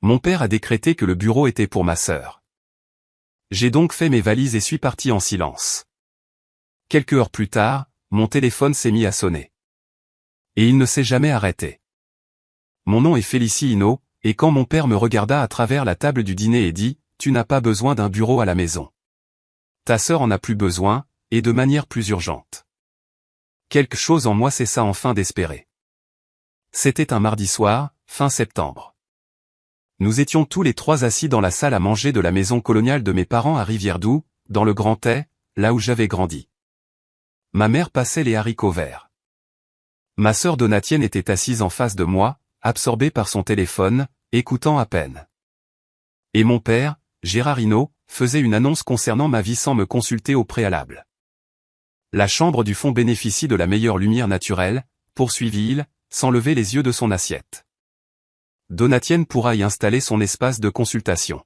Mon père a décrété que le bureau était pour ma sœur. J'ai donc fait mes valises et suis parti en silence. Quelques heures plus tard, mon téléphone s'est mis à sonner. Et il ne s'est jamais arrêté. Mon nom est Félicie Hinault, et quand mon père me regarda à travers la table du dîner et dit « Tu n'as pas besoin d'un bureau à la maison. Ta sœur en a plus besoin, et de manière plus urgente. » Quelque chose en moi cessa enfin d'espérer. C'était un mardi soir, fin septembre. Nous étions tous les trois assis dans la salle à manger de la maison coloniale de mes parents à Rivière-Doux, dans le Grand Ay, là où j'avais grandi. Ma mère passait les haricots verts. Ma sœur Donatienne était assise en face de moi, absorbée par son téléphone, écoutant à peine. Et mon père, Gérard Hinault, faisait une annonce concernant ma vie sans me consulter au préalable. La chambre du fond bénéficie de la meilleure lumière naturelle, poursuivit-il, sans lever les yeux de son assiette. Donatienne pourra y installer son espace de consultation.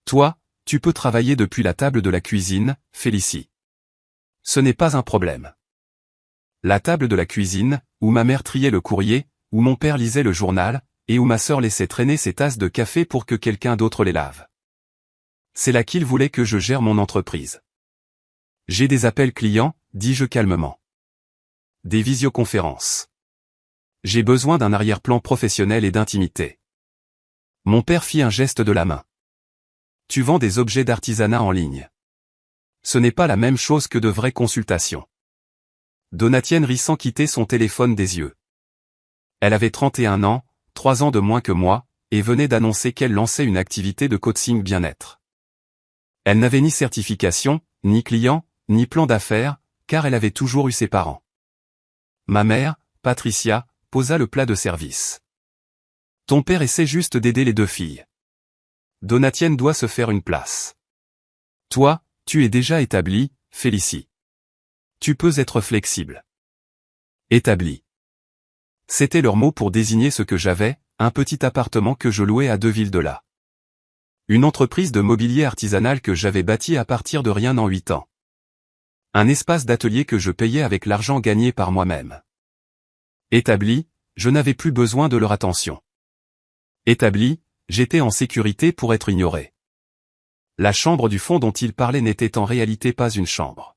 Toi, tu peux travailler depuis la table de la cuisine, Félicie. Ce n'est pas un problème. La table de la cuisine, où ma mère triait le courrier, où mon père lisait le journal, et où ma sœur laissait traîner ses tasses de café pour que quelqu'un d'autre les lave. C'est là qu'il voulait que je gère mon entreprise. J'ai des appels clients, dis-je calmement. Des visioconférences. J'ai besoin d'un arrière-plan professionnel et d'intimité. Mon père fit un geste de la main. Tu vends des objets d'artisanat en ligne. Ce n'est pas la même chose que de vraies consultations. Donatienne rit sans quitter son téléphone des yeux. Elle avait 31 ans, 3 ans de moins que moi, et venait d'annoncer qu'elle lançait une activité de coaching bien-être. Elle n'avait ni certification, ni client, ni plan d'affaires, car elle avait toujours eu ses parents. Ma mère, Patricia, posa le plat de service. Ton père essaie juste d'aider les deux filles. Donatienne doit se faire une place. Toi, tu es déjà établie, Félicie. Tu peux être flexible. Établie. C'était leur mot pour désigner ce que j'avais, un petit appartement que je louais à 2 villes de là. Une entreprise de mobilier artisanal que j'avais bâtie à partir de rien en 8 ans. Un espace d'atelier que je payais avec l'argent gagné par moi-même. Établi, je n'avais plus besoin de leur attention. Établi, j'étais en sécurité pour être ignoré. La chambre du fond dont il parlait n'était en réalité pas une chambre.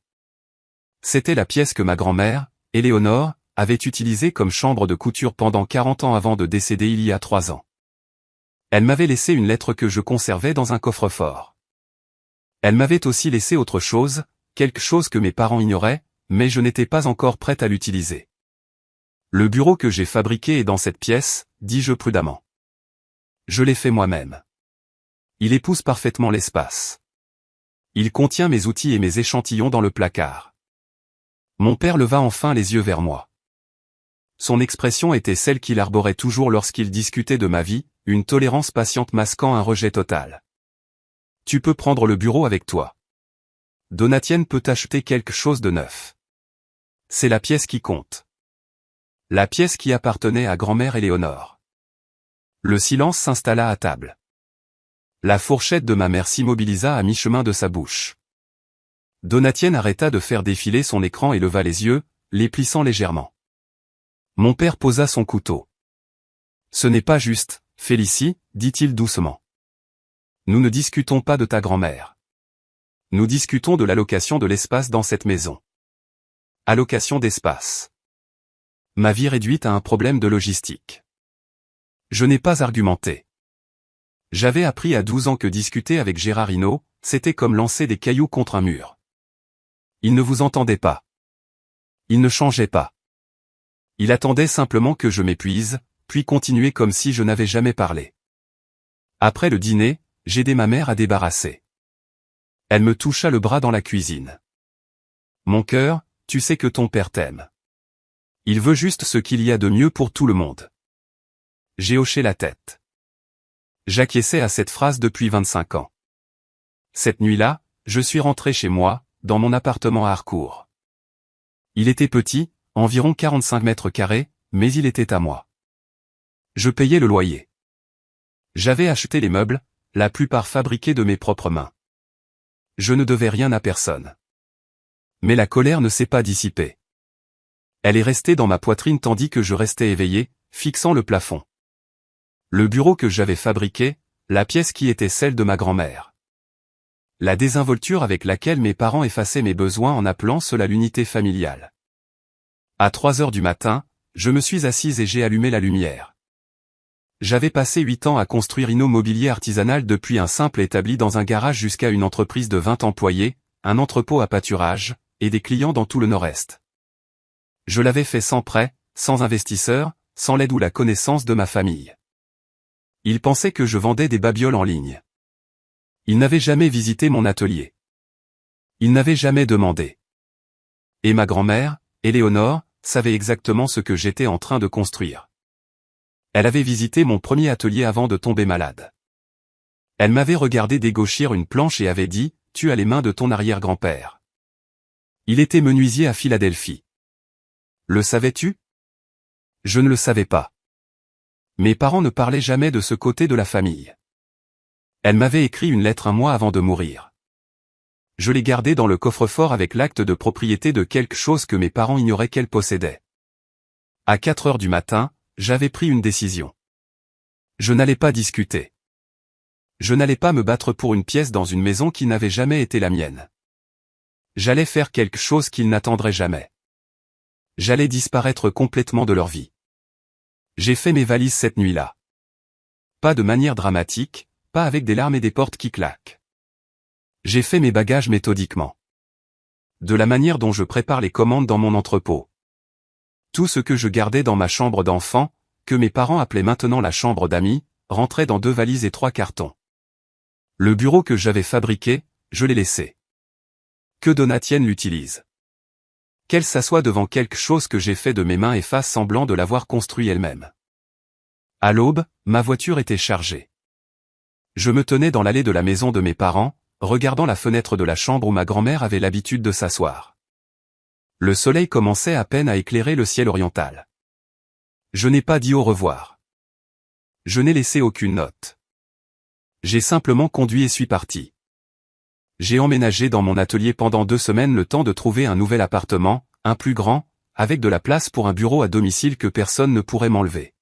C'était la pièce que ma grand-mère, Éléonore, avait utilisée comme chambre de couture pendant 40 ans avant de décéder il y a 3 ans. Elle m'avait laissé une lettre que je conservais dans un coffre-fort. Elle m'avait aussi laissé autre chose, quelque chose que mes parents ignoraient, mais je n'étais pas encore prête à l'utiliser. Le bureau que j'ai fabriqué est dans cette pièce, dis-je prudemment. Je l'ai fait moi-même. Il épouse parfaitement l'espace. Il contient mes outils et mes échantillons dans le placard. Mon père leva enfin les yeux vers moi. Son expression était celle qu'il arborait toujours lorsqu'il discutait de ma vie, une tolérance patiente masquant un rejet total. Tu peux prendre le bureau avec toi. Donatienne peut acheter quelque chose de neuf. C'est la pièce qui compte. La pièce qui appartenait à grand-mère Éléonore. Le silence s'installa à table. La fourchette de ma mère s'immobilisa à mi-chemin de sa bouche. Donatienne arrêta de faire défiler son écran et leva les yeux, les plissant légèrement. Mon père posa son couteau. Ce n'est pas juste, Félicie, dit-il doucement. Nous ne discutons pas de ta grand-mère. Nous discutons de l'allocation de l'espace dans cette maison. Allocation d'espace. Ma vie réduite à un problème de logistique. Je n'ai pas argumenté. J'avais appris à 12 ans que discuter avec Gérard Hinault, c'était comme lancer des cailloux contre un mur. Il ne vous entendait pas. Il ne changeait pas. Il attendait simplement que je m'épuise, puis continuait comme si je n'avais jamais parlé. Après le dîner, j'aidai ma mère à débarrasser. Elle me toucha le bras dans la cuisine. Mon cœur, tu sais que ton père t'aime. Il veut juste ce qu'il y a de mieux pour tout le monde. J'ai hoché la tête. J'acquiesçais à cette phrase depuis 25 ans. Cette nuit-là, je suis rentré chez moi, dans mon appartement à Harcourt. Il était petit, environ 45 mètres carrés, mais il était à moi. Je payais le loyer. J'avais acheté les meubles, la plupart fabriqués de mes propres mains. Je ne devais rien à personne. Mais la colère ne s'est pas dissipée. Elle est restée dans ma poitrine tandis que je restais éveillé, fixant le plafond. Le bureau que j'avais fabriqué, la pièce qui était celle de ma grand-mère. La désinvolture avec laquelle mes parents effaçaient mes besoins en appelant cela l'unité familiale. À 3 heures du matin, je me suis assise et j'ai allumé la lumière. J'avais passé 8 ans à construire immobilier artisanal depuis un simple établi dans un garage jusqu'à une entreprise de 20 employés, un entrepôt à pâturage, et des clients dans tout le Nord-Est. Je l'avais fait sans prêt, sans investisseur, sans l'aide ou la connaissance de ma famille. Ils pensaient que je vendais des babioles en ligne. Ils n'avaient jamais visité mon atelier. Ils n'avaient jamais demandé. Et ma grand-mère, Éléonore, savait exactement ce que j'étais en train de construire. Elle avait visité mon premier atelier avant de tomber malade. Elle m'avait regardé dégauchir une planche et avait dit, « Tu as les mains de ton arrière-grand-père. » Il était menuisier à Philadelphie. Le savais-tu? Je ne le savais pas. Mes parents ne parlaient jamais de ce côté de la famille. Elle m'avait écrit une lettre un mois avant de mourir. Je l'ai gardée dans le coffre-fort avec l'acte de propriété de quelque chose que mes parents ignoraient qu'elle possédait. À 4 heures du matin, j'avais pris une décision. Je n'allais pas discuter. Je n'allais pas me battre pour une pièce dans une maison qui n'avait jamais été la mienne. J'allais faire quelque chose qu'ils n'attendraient jamais. J'allais disparaître complètement de leur vie. J'ai fait mes valises cette nuit-là. Pas de manière dramatique, pas avec des larmes et des portes qui claquent. J'ai fait mes bagages méthodiquement. De la manière dont je prépare les commandes dans mon entrepôt. Tout ce que je gardais dans ma chambre d'enfant, que mes parents appelaient maintenant la chambre d'amis, rentrait dans 2 valises et 3 cartons. Le bureau que j'avais fabriqué, je l'ai laissé. Que Donatienne l'utilise. Qu'elle s'assoie devant quelque chose que j'ai fait de mes mains et fasse semblant de l'avoir construit elle-même. À l'aube, ma voiture était chargée. Je me tenais dans l'allée de la maison de mes parents, regardant la fenêtre de la chambre où ma grand-mère avait l'habitude de s'asseoir. Le soleil commençait à peine à éclairer le ciel oriental. Je n'ai pas dit au revoir. Je n'ai laissé aucune note. J'ai simplement conduit et suis parti. J'ai emménagé dans mon atelier pendant 2 semaines le temps de trouver un nouvel appartement, un plus grand, avec de la place pour un bureau à domicile que personne ne pourrait m'enlever.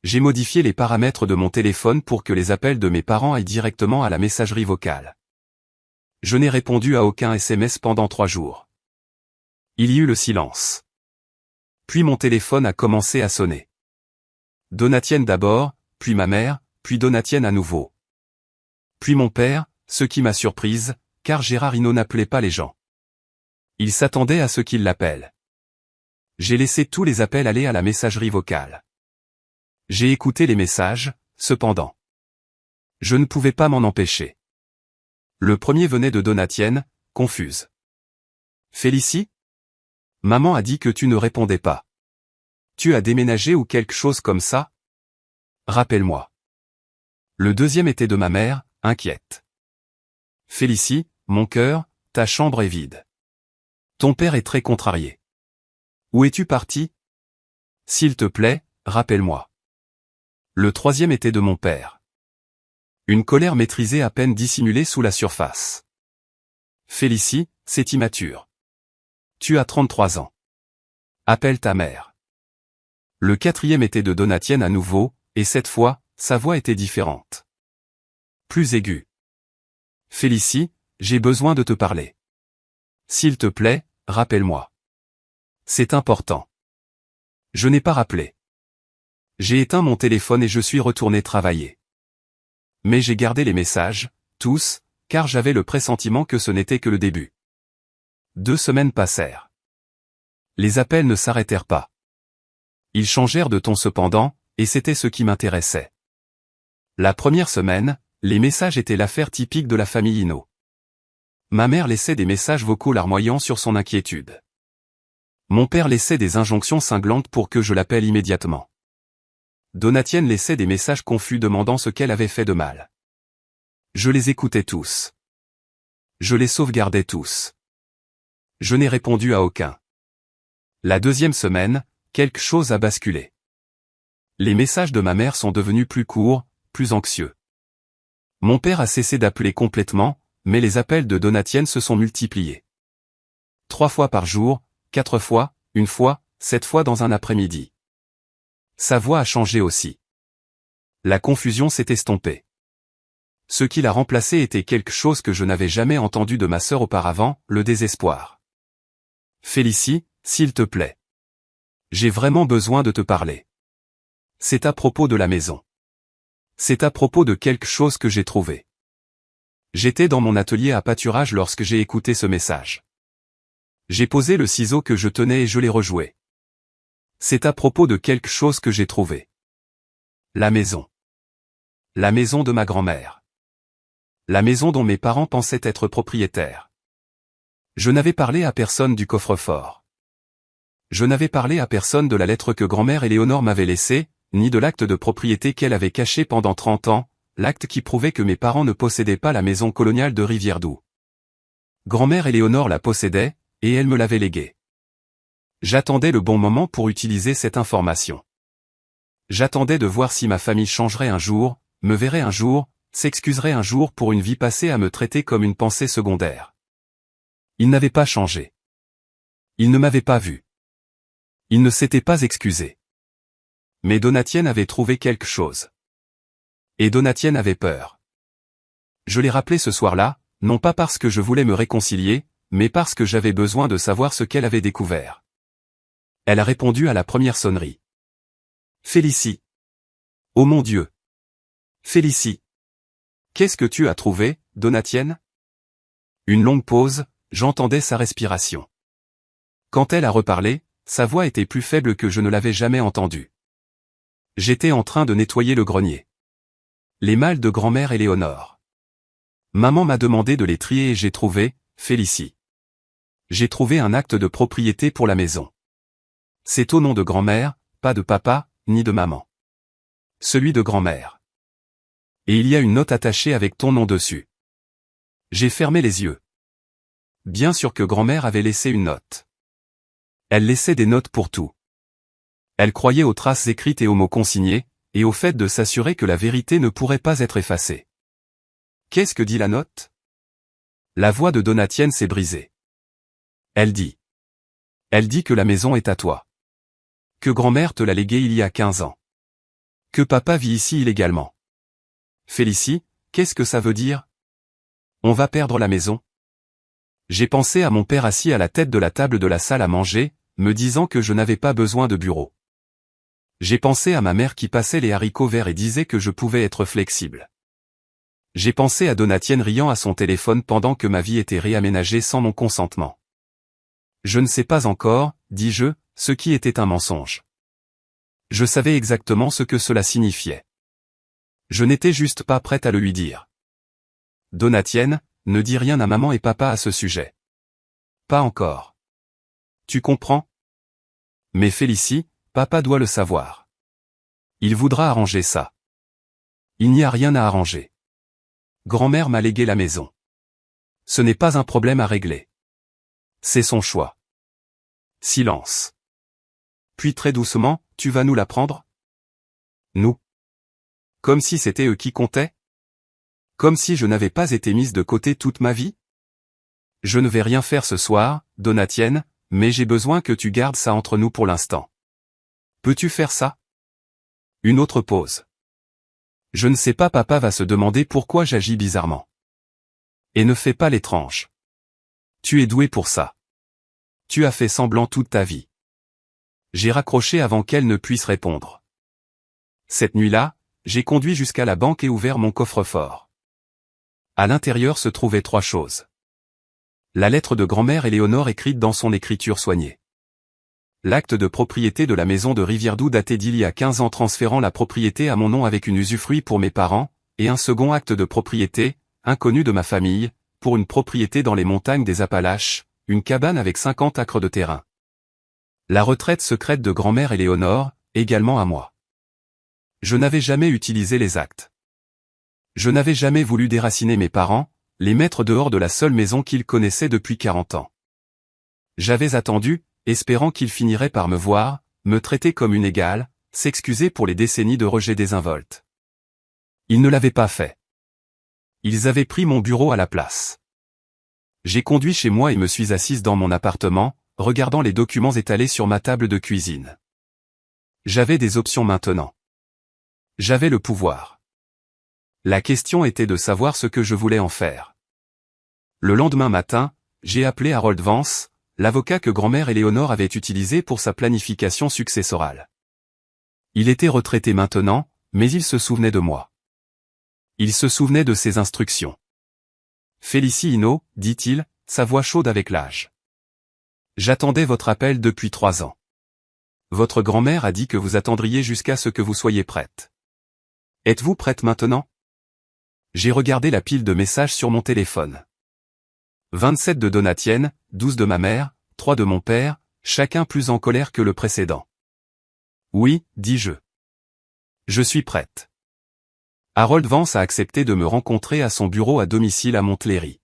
J'ai modifié les paramètres de mon téléphone pour que les appels de mes parents aillent directement à la messagerie vocale. Je n'ai répondu à aucun SMS pendant 3 jours. Il y eut le silence. Puis mon téléphone a commencé à sonner. Donatienne d'abord, puis ma mère, puis Donatienne à nouveau. Puis mon père, ce qui m'a surprise, car Gérard Hinault n'appelait pas les gens. Il s'attendait à ce qu'il l'appelle. J'ai laissé tous les appels aller à la messagerie vocale. J'ai écouté les messages, cependant. Je ne pouvais pas m'en empêcher. Le premier venait de Donatienne, confuse. Félicie? Maman a dit que tu ne répondais pas. Tu as déménagé ou quelque chose comme ça? Rappelle-moi. Le deuxième était de ma mère, inquiète. Félicie, mon cœur, ta chambre est vide. Ton père est très contrarié. Où es-tu parti? S'il te plaît, rappelle-moi. Le troisième était de mon père. Une colère maîtrisée à peine dissimulée sous la surface. Félicie, c'est immature. Tu as 33 ans. Appelle ta mère. Le quatrième était de Donatienne à nouveau, et cette fois, sa voix était différente. Plus aiguë. Félicie, j'ai besoin de te parler. S'il te plaît, rappelle-moi. C'est important. Je n'ai pas rappelé. J'ai éteint mon téléphone et je suis retourné travailler. Mais j'ai gardé les messages, tous, car j'avais le pressentiment que ce n'était que le début. 2 semaines passèrent. Les appels ne s'arrêtèrent pas. Ils changèrent de ton cependant, et c'était ce qui m'intéressait. La première semaine, les messages étaient l'affaire typique de la famille Hinault. Ma mère laissait des messages vocaux larmoyants sur son inquiétude. Mon père laissait des injonctions cinglantes pour que je l'appelle immédiatement. Donatienne laissait des messages confus demandant ce qu'elle avait fait de mal. Je les écoutais tous. Je les sauvegardais tous. Je n'ai répondu à aucun. La deuxième semaine, quelque chose a basculé. Les messages de ma mère sont devenus plus courts, plus anxieux. Mon père a cessé d'appeler complètement, mais les appels de Donatienne se sont multipliés. 3 fois par jour, 4 fois, 1 fois, 7 fois dans un après-midi. Sa voix a changé aussi. La confusion s'est estompée. Ce qui l'a remplacé était quelque chose que je n'avais jamais entendu de ma sœur auparavant, le désespoir. Félicie, s'il te plaît. J'ai vraiment besoin de te parler. C'est à propos de la maison. C'est à propos de quelque chose que j'ai trouvé. J'étais dans mon atelier à pâturage lorsque j'ai écouté ce message. J'ai posé le ciseau que je tenais et je l'ai rejoué. C'est à propos de quelque chose que j'ai trouvé. La maison. La maison de ma grand-mère. La maison dont mes parents pensaient être propriétaires. Je n'avais parlé à personne du coffre-fort. Je n'avais parlé à personne de la lettre que grand-mère Éléonore m'avait laissée, ni de l'acte de propriété qu'elle avait caché pendant 30 ans, l'acte qui prouvait que mes parents ne possédaient pas la maison coloniale de Rivière-Doux. Grand-mère Éléonore la possédait, et elle me l'avait léguée. J'attendais le bon moment pour utiliser cette information. J'attendais de voir si ma famille changerait un jour, me verrait un jour, s'excuserait un jour pour une vie passée à me traiter comme une pensée secondaire. Il n'avait pas changé. Il ne m'avait pas vu. Il ne s'était pas excusé. Mais Donatienne avait trouvé quelque chose. Et Donatienne avait peur. Je l'ai rappelé ce soir-là, non pas parce que je voulais me réconcilier, mais parce que j'avais besoin de savoir ce qu'elle avait découvert. Elle a répondu à la première sonnerie. Félicie. Oh mon Dieu. Félicie. Qu'est-ce que tu as trouvé, Donatienne? Une longue pause, j'entendais sa respiration. Quand elle a reparlé, sa voix était plus faible que je ne l'avais jamais entendue. J'étais en train de nettoyer le grenier. Les malles de grand-mère Éléonore. Maman m'a demandé de les trier et j'ai trouvé, Félicie. J'ai trouvé un acte de propriété pour la maison. C'est au nom de grand-mère, pas de papa, ni de maman. Celui de grand-mère. Et il y a une note attachée avec ton nom dessus. J'ai fermé les yeux. Bien sûr que grand-mère avait laissé une note. Elle laissait des notes pour tout. Elle croyait aux traces écrites et aux mots consignés, et au fait de s'assurer que la vérité ne pourrait pas être effacée. Qu'est-ce que dit la note? La voix de Donatienne s'est brisée. Elle dit. Elle dit que la maison est à toi. Que grand-mère te l'a léguée il y a 15 ans. Que papa vit ici illégalement. Félicie, qu'est-ce que ça veut dire? On va perdre la maison? J'ai pensé à mon père assis à la tête de la table de la salle à manger, me disant que je n'avais pas besoin de bureau. J'ai pensé à ma mère qui passait les haricots verts et disait que je pouvais être flexible. J'ai pensé à Donatienne riant à son téléphone pendant que ma vie était réaménagée sans mon consentement. Je ne sais pas encore, dis-je, ce qui était un mensonge. Je savais exactement ce que cela signifiait. Je n'étais juste pas prête à le lui dire. Donatienne, ne dis rien à maman et papa à ce sujet. Pas encore. Tu comprends? Mais Félicie, papa doit le savoir. Il voudra arranger ça. Il n'y a rien à arranger. Grand-mère m'a légué la maison. Ce n'est pas un problème à régler. C'est son choix. Silence. Puis très doucement, tu vas nous la prendre? Nous. Comme si c'était eux qui comptaient? Comme si je n'avais pas été mise de côté toute ma vie? Je ne vais rien faire ce soir, Donatienne, mais j'ai besoin que tu gardes ça entre nous pour l'instant. Peux-tu faire ça? Une autre pause. Je ne sais pas, papa va se demander pourquoi j'agis bizarrement. Et ne fais pas l'étrange. Tu es doué pour ça. Tu as fait semblant toute ta vie. J'ai raccroché avant qu'elle ne puisse répondre. Cette nuit-là, j'ai conduit jusqu'à la banque et ouvert mon coffre-fort. À l'intérieur se trouvaient 3 choses. La lettre de grand-mère Éléonore écrite dans son écriture soignée. L'acte de propriété de la maison de Rivière-Doux daté d'il y a 15 ans transférant la propriété à mon nom avec une usufruit pour mes parents, et un second acte de propriété, inconnu de ma famille, pour une propriété dans les montagnes des Appalaches, une cabane avec 50 acres de terrain. La retraite secrète de grand-mère Éléonore, également à moi. Je n'avais jamais utilisé les actes. Je n'avais jamais voulu déraciner mes parents, les mettre dehors de la seule maison qu'ils connaissaient depuis 40 ans. J'avais attendu, espérant qu'ils finiraient par me voir, me traiter comme une égale, s'excuser pour les décennies de rejet désinvolte. Ils ne l'avaient pas fait. Ils avaient pris mon bureau à la place. J'ai conduit chez moi et me suis assise dans mon appartement, regardant les documents étalés sur ma table de cuisine. J'avais des options maintenant. J'avais le pouvoir. La question était de savoir ce que je voulais en faire. Le lendemain matin, j'ai appelé Harold Vance, l'avocat que grand-mère Éléonore avait utilisé pour sa planification successorale. Il était retraité maintenant, mais il se souvenait de moi. Il se souvenait de ses instructions. Félicie Hinault, dit-il, sa voix chaude avec l'âge. J'attendais votre appel depuis 3 ans. Votre grand-mère a dit que vous attendriez jusqu'à ce que vous soyez prête. Êtes-vous prête maintenant? J'ai regardé la pile de messages sur mon téléphone. 27 de Donatienne, 12 de ma mère, 3 de mon père, chacun plus en colère que le précédent. Oui, dis-je. Je suis prête. Harold Vance a accepté de me rencontrer à son bureau à domicile à Montlhéry.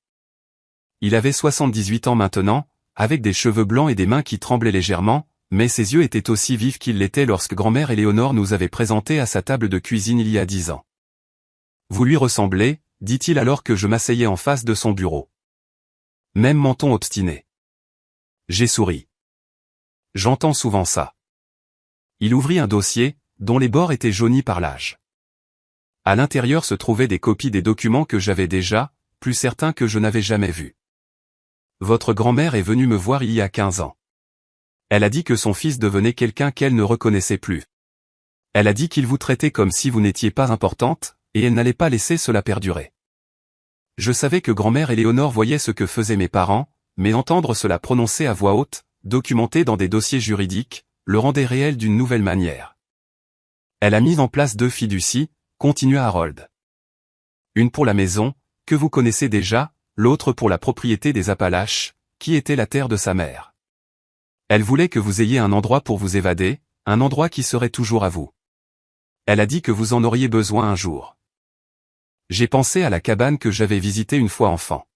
Il avait 78 ans maintenant, avec des cheveux blancs et des mains qui tremblaient légèrement, mais ses yeux étaient aussi vifs qu'ils l'étaient lorsque grand-mère Éléonore nous avait présentés à sa table de cuisine il y a 10 ans. Vous lui ressemblez, dit-il alors que je m'asseyais en face de son bureau. Même menton obstiné. J'ai souri. J'entends souvent ça. Il ouvrit un dossier, dont les bords étaient jaunis par l'âge. À l'intérieur se trouvaient des copies des documents que j'avais déjà, plus certains que je n'avais jamais vus. Votre grand-mère est venue me voir il y a 15 ans. Elle a dit que son fils devenait quelqu'un qu'elle ne reconnaissait plus. Elle a dit qu'il vous traitait comme si vous n'étiez pas importante, et elle n'allait pas laisser cela perdurer. Je savais que grand-mère Éléonore voyait ce que faisaient mes parents, mais entendre cela prononcé à voix haute, documenté dans des dossiers juridiques, le rendait réel d'une nouvelle manière. Elle a mis en place 2 fiducies, continua Harold. Une pour la maison, que vous connaissez déjà, l'autre pour la propriété des Appalaches, qui était la terre de sa mère. Elle voulait que vous ayez un endroit pour vous évader, un endroit qui serait toujours à vous. Elle a dit que vous en auriez besoin un jour. J'ai pensé à la cabane que j'avais visitée une fois enfant.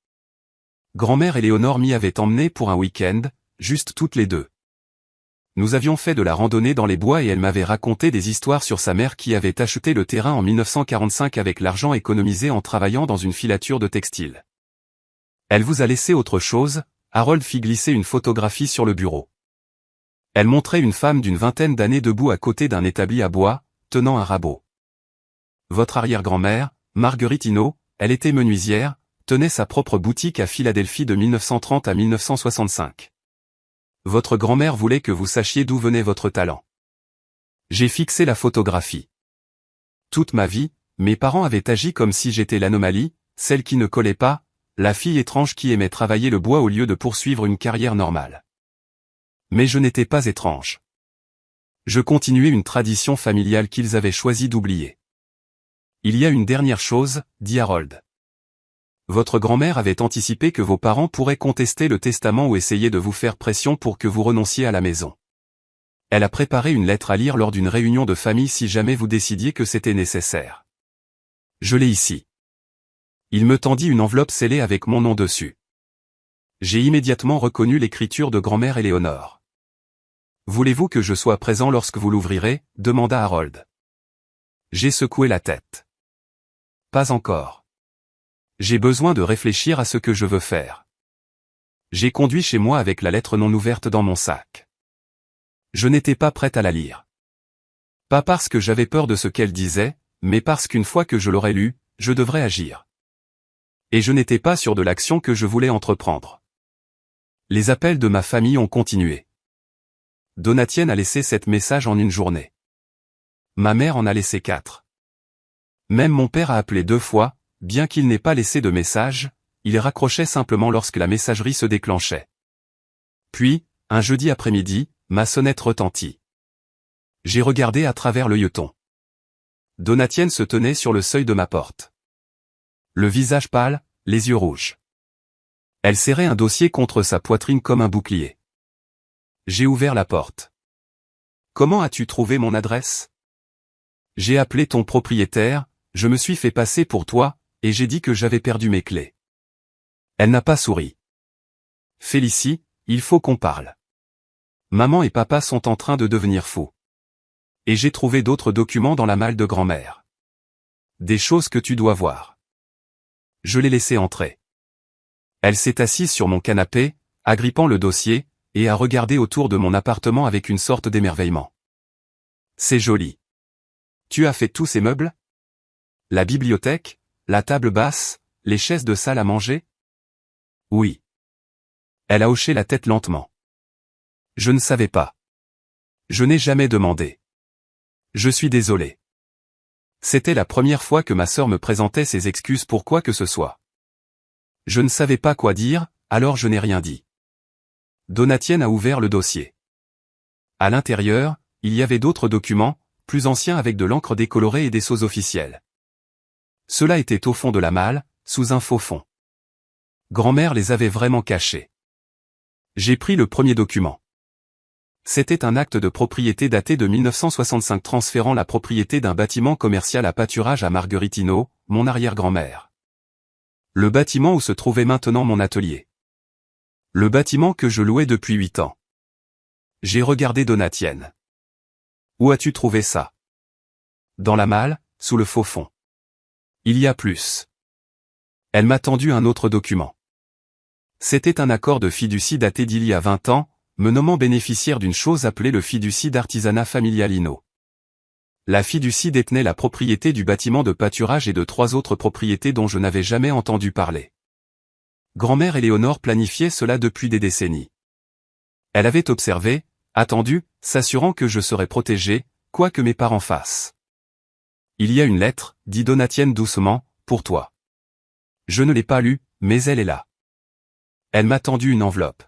Grand-mère Éléonore m'y avait emmené pour un week-end, juste toutes les deux. Nous avions fait de la randonnée dans les bois et elle m'avait raconté des histoires sur sa mère qui avait acheté le terrain en 1945 avec l'argent économisé en travaillant dans une filature de textile. Elle vous a laissé autre chose, Harold fit glisser une photographie sur le bureau. Elle montrait une femme d'une vingtaine d'années debout à côté d'un établi à bois, tenant un rabot. Votre arrière-grand-mère, Marguerite Hinault, elle était menuisière, tenait sa propre boutique à Philadelphie de 1930 à 1965. Votre grand-mère voulait que vous sachiez d'où venait votre talent. J'ai fixé la photographie. Toute ma vie, mes parents avaient agi comme si j'étais l'anomalie, celle qui ne collait pas, la fille étrange qui aimait travailler le bois au lieu de poursuivre une carrière normale. Mais je n'étais pas étrange. Je continuais une tradition familiale qu'ils avaient choisi d'oublier. Il y a une dernière chose, dit Harold. Votre grand-mère avait anticipé que vos parents pourraient contester le testament ou essayer de vous faire pression pour que vous renonciez à la maison. Elle a préparé une lettre à lire lors d'une réunion de famille si jamais vous décidiez que c'était nécessaire. Je l'ai ici. Il me tendit une enveloppe scellée avec mon nom dessus. J'ai immédiatement reconnu l'écriture de grand-mère Éléonore. Voulez-vous que je sois présent lorsque vous l'ouvrirez, demanda Harold. J'ai secoué la tête. Pas encore. J'ai besoin de réfléchir à ce que je veux faire. J'ai conduit chez moi avec la lettre non ouverte dans mon sac. Je n'étais pas prête à la lire. Pas parce que j'avais peur de ce qu'elle disait, mais parce qu'une fois que je l'aurais lue, je devrais agir. Et je n'étais pas sûr de l'action que je voulais entreprendre. Les appels de ma famille ont continué. Donatienne a laissé 7 messages en une journée. Ma mère en a laissé 4. Même mon père a appelé 2 fois, bien qu'il n'ait pas laissé de message, il raccrochait simplement lorsque la messagerie se déclenchait. Puis, un jeudi après-midi, ma sonnette retentit. J'ai regardé à travers l'œilleton. Donatienne se tenait sur le seuil de ma porte. Le visage pâle, les yeux rouges. Elle serrait un dossier contre sa poitrine comme un bouclier. J'ai ouvert la porte. Comment as-tu trouvé mon adresse? J'ai appelé ton propriétaire, je me suis fait passer pour toi, et j'ai dit que j'avais perdu mes clés. Elle n'a pas souri. Félicie, il faut qu'on parle. Maman et papa sont en train de devenir fous. Et j'ai trouvé d'autres documents dans la malle de grand-mère. Des choses que tu dois voir. Je l'ai laissée entrer. Elle s'est assise sur mon canapé, agrippant le dossier, et a regardé autour de mon appartement avec une sorte d'émerveillement. C'est joli. Tu as fait tous ces meubles? La bibliothèque, la table basse, les chaises de salle à manger? Oui. Elle a hoché la tête lentement. Je ne savais pas. Je n'ai jamais demandé. Je suis désolé. C'était la première fois que ma sœur me présentait ses excuses pour quoi que ce soit. Je ne savais pas quoi dire, alors je n'ai rien dit. Donatienne a ouvert le dossier. À l'intérieur, il y avait d'autres documents, plus anciens avec de l'encre décolorée et des sceaux officiels. Cela était au fond de la malle, sous un faux fond. Grand-mère les avait vraiment cachés. J'ai pris le premier document. C'était un acte de propriété daté de 1965 transférant la propriété d'un bâtiment commercial à pâturage à Marguerite-Hinault, mon arrière-grand-mère. Le bâtiment où se trouvait maintenant mon atelier. Le bâtiment que je louais depuis 8 ans. J'ai regardé Donatienne. Où as-tu trouvé ça? Dans la malle, sous le faux fond. Il y a plus. Elle m'a tendu un autre document. C'était un accord de fiducie daté d'il y a 20 ans, me nommant bénéficiaire d'une chose appelée le fiducie d'artisanat familial Hinault. La fiducie détenait la propriété du bâtiment de pâturage et de 3 autres propriétés dont je n'avais jamais entendu parler. Grand-mère Éléonore planifiait cela depuis des décennies. Elle avait observé, attendu, s'assurant que je serais protégé, quoi que mes parents fassent. Il y a une lettre, dit Donatienne doucement, pour toi. Je ne l'ai pas lue, mais elle est là. Elle m'a tendu une enveloppe.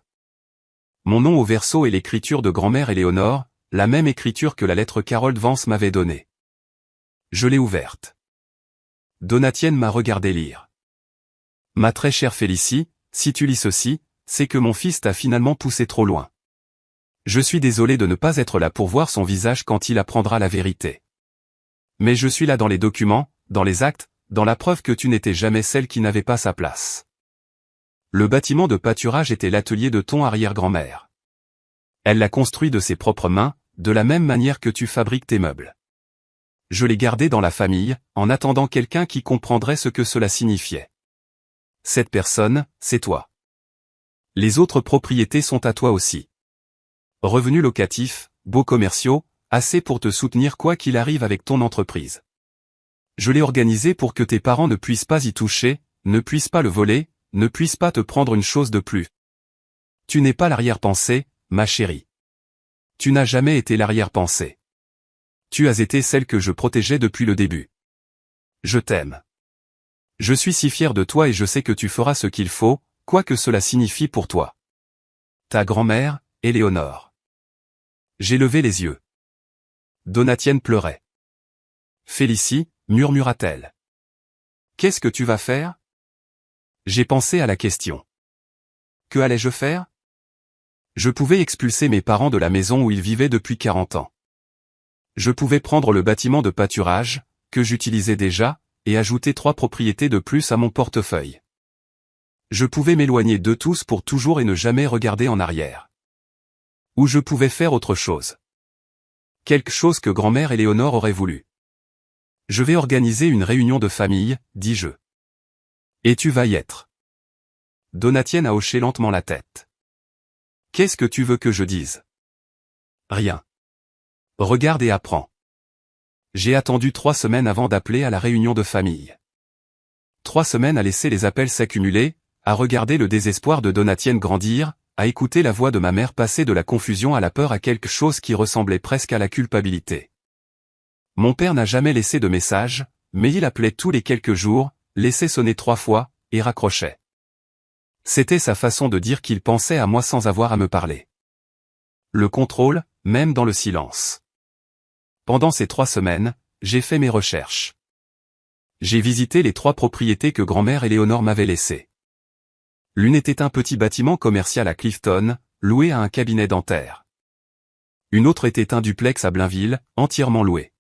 Mon nom au verso et l'écriture de grand-mère Éléonore, la même écriture que la lettre qu'Harold Vance m'avait donnée. Je l'ai ouverte. Donatienne m'a regardé lire. Ma très chère Félicie, si tu lis ceci, c'est que mon fils t'a finalement poussé trop loin. Je suis désolé de ne pas être là pour voir son visage quand il apprendra la vérité. Mais je suis là dans les documents, dans les actes, dans la preuve que tu n'étais jamais celle qui n'avait pas sa place. Le bâtiment de pâturage était l'atelier de ton arrière-grand-mère. Elle l'a construit de ses propres mains, de la même manière que tu fabriques tes meubles. Je l'ai gardé dans la famille, en attendant quelqu'un qui comprendrait ce que cela signifiait. Cette personne, c'est toi. Les autres propriétés sont à toi aussi. Revenus locatifs, baux commerciaux, assez pour te soutenir quoi qu'il arrive avec ton entreprise. Je l'ai organisé pour que tes parents ne puissent pas y toucher, ne puissent pas le voler, ne puissent pas te prendre une chose de plus. Tu n'es pas l'arrière-pensée, ma chérie. Tu n'as jamais été l'arrière-pensée. Tu as été celle que je protégeais depuis le début. Je t'aime. Je suis si fier de toi et je sais que tu feras ce qu'il faut, quoi que cela signifie pour toi. Ta grand-mère, Éléonore. J'ai levé les yeux. Donatienne pleurait. Félicie, murmura-t-elle. Qu'est-ce que tu vas faire? J'ai pensé à la question. Que allais-je faire? Je pouvais expulser mes parents de la maison où ils vivaient depuis 40 ans. Je pouvais prendre le bâtiment de pâturage, que j'utilisais déjà, et ajouter 3 propriétés de plus à mon portefeuille. Je pouvais m'éloigner d'eux tous pour toujours et ne jamais regarder en arrière. Ou je pouvais faire autre chose. Quelque chose que grand-mère Éléonore aurait voulu. Je vais organiser une réunion de famille, dis-je. Et tu vas y être. Donatienne a hoché lentement la tête. Qu'est-ce que tu veux que je dise? Rien. Regarde et apprends. J'ai attendu 3 semaines avant d'appeler à la réunion de famille. 3 semaines à laisser les appels s'accumuler, à regarder le désespoir de Donatienne grandir, à écouter la voix de ma mère passer de la confusion à la peur à quelque chose qui ressemblait presque à la culpabilité. Mon père n'a jamais laissé de message, mais il appelait tous les quelques jours, laissait sonner 3 fois, et raccrochait. C'était sa façon de dire qu'il pensait à moi sans avoir à me parler. Le contrôle, même dans le silence. Pendant ces 3 semaines, j'ai fait mes recherches. J'ai visité les 3 propriétés que grand-mère Éléonore m'avait laissées. L'une était un petit bâtiment commercial à Clifton, loué à un cabinet dentaire. Une autre était un duplex à Blainville, entièrement loué.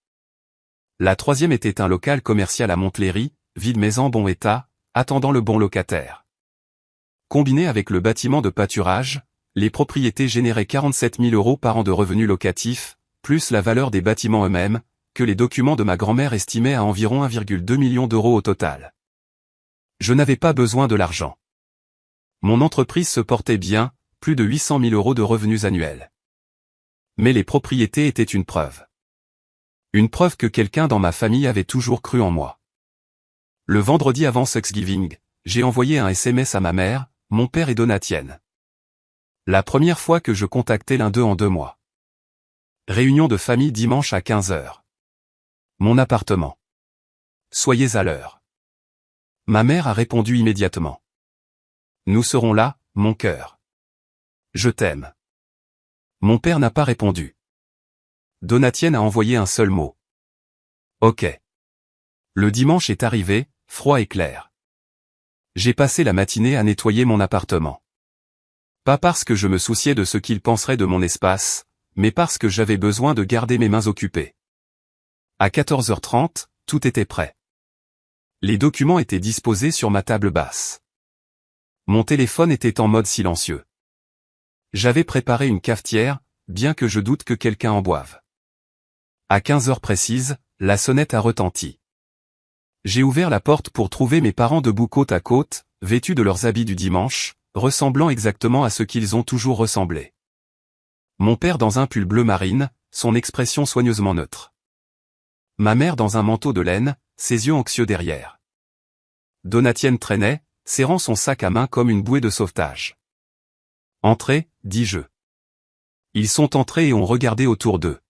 La 3e était un local commercial à Montlhéry, vide mais en bon état, attendant le bon locataire. Combiné avec le bâtiment de pâturage, les propriétés généraient 47 000 € par an de revenus locatifs, plus la valeur des bâtiments eux-mêmes, que les documents de ma grand-mère estimaient à environ 1,2 million d'euros au total. Je n'avais pas besoin de l'argent. Mon entreprise se portait bien, plus de 800 000 € de revenus annuels. Mais les propriétés étaient une preuve. Une preuve que quelqu'un dans ma famille avait toujours cru en moi. Le vendredi avant Thanksgiving, j'ai envoyé un SMS à ma mère, mon père et Donatienne. La première fois que je contactais l'un d'eux en 2 mois. Réunion de famille dimanche à 15 h. Mon appartement. Soyez à l'heure. Ma mère a répondu immédiatement. Nous serons là, mon cœur. Je t'aime. Mon père n'a pas répondu. Donatienne a envoyé un seul mot. Ok. Le dimanche est arrivé, froid et clair. J'ai passé la matinée à nettoyer mon appartement. Pas parce que je me souciais de ce qu'ils penseraient de mon espace, mais parce que j'avais besoin de garder mes mains occupées. À 14h30, tout était prêt. Les documents étaient disposés sur ma table basse. Mon téléphone était en mode silencieux. J'avais préparé une cafetière, bien que je doute que quelqu'un en boive. À 15 h précises, la sonnette a retenti. J'ai ouvert la porte pour trouver mes parents debout côte à côte, vêtus de leurs habits du dimanche, ressemblant exactement à ce qu'ils ont toujours ressemblé. Mon père dans un pull bleu marine, son expression soigneusement neutre. Ma mère dans un manteau de laine, ses yeux anxieux derrière. Donatienne traînait, serrant son sac à main comme une bouée de sauvetage. « Entrez », dis-je. Ils sont entrés et ont regardé autour d'eux.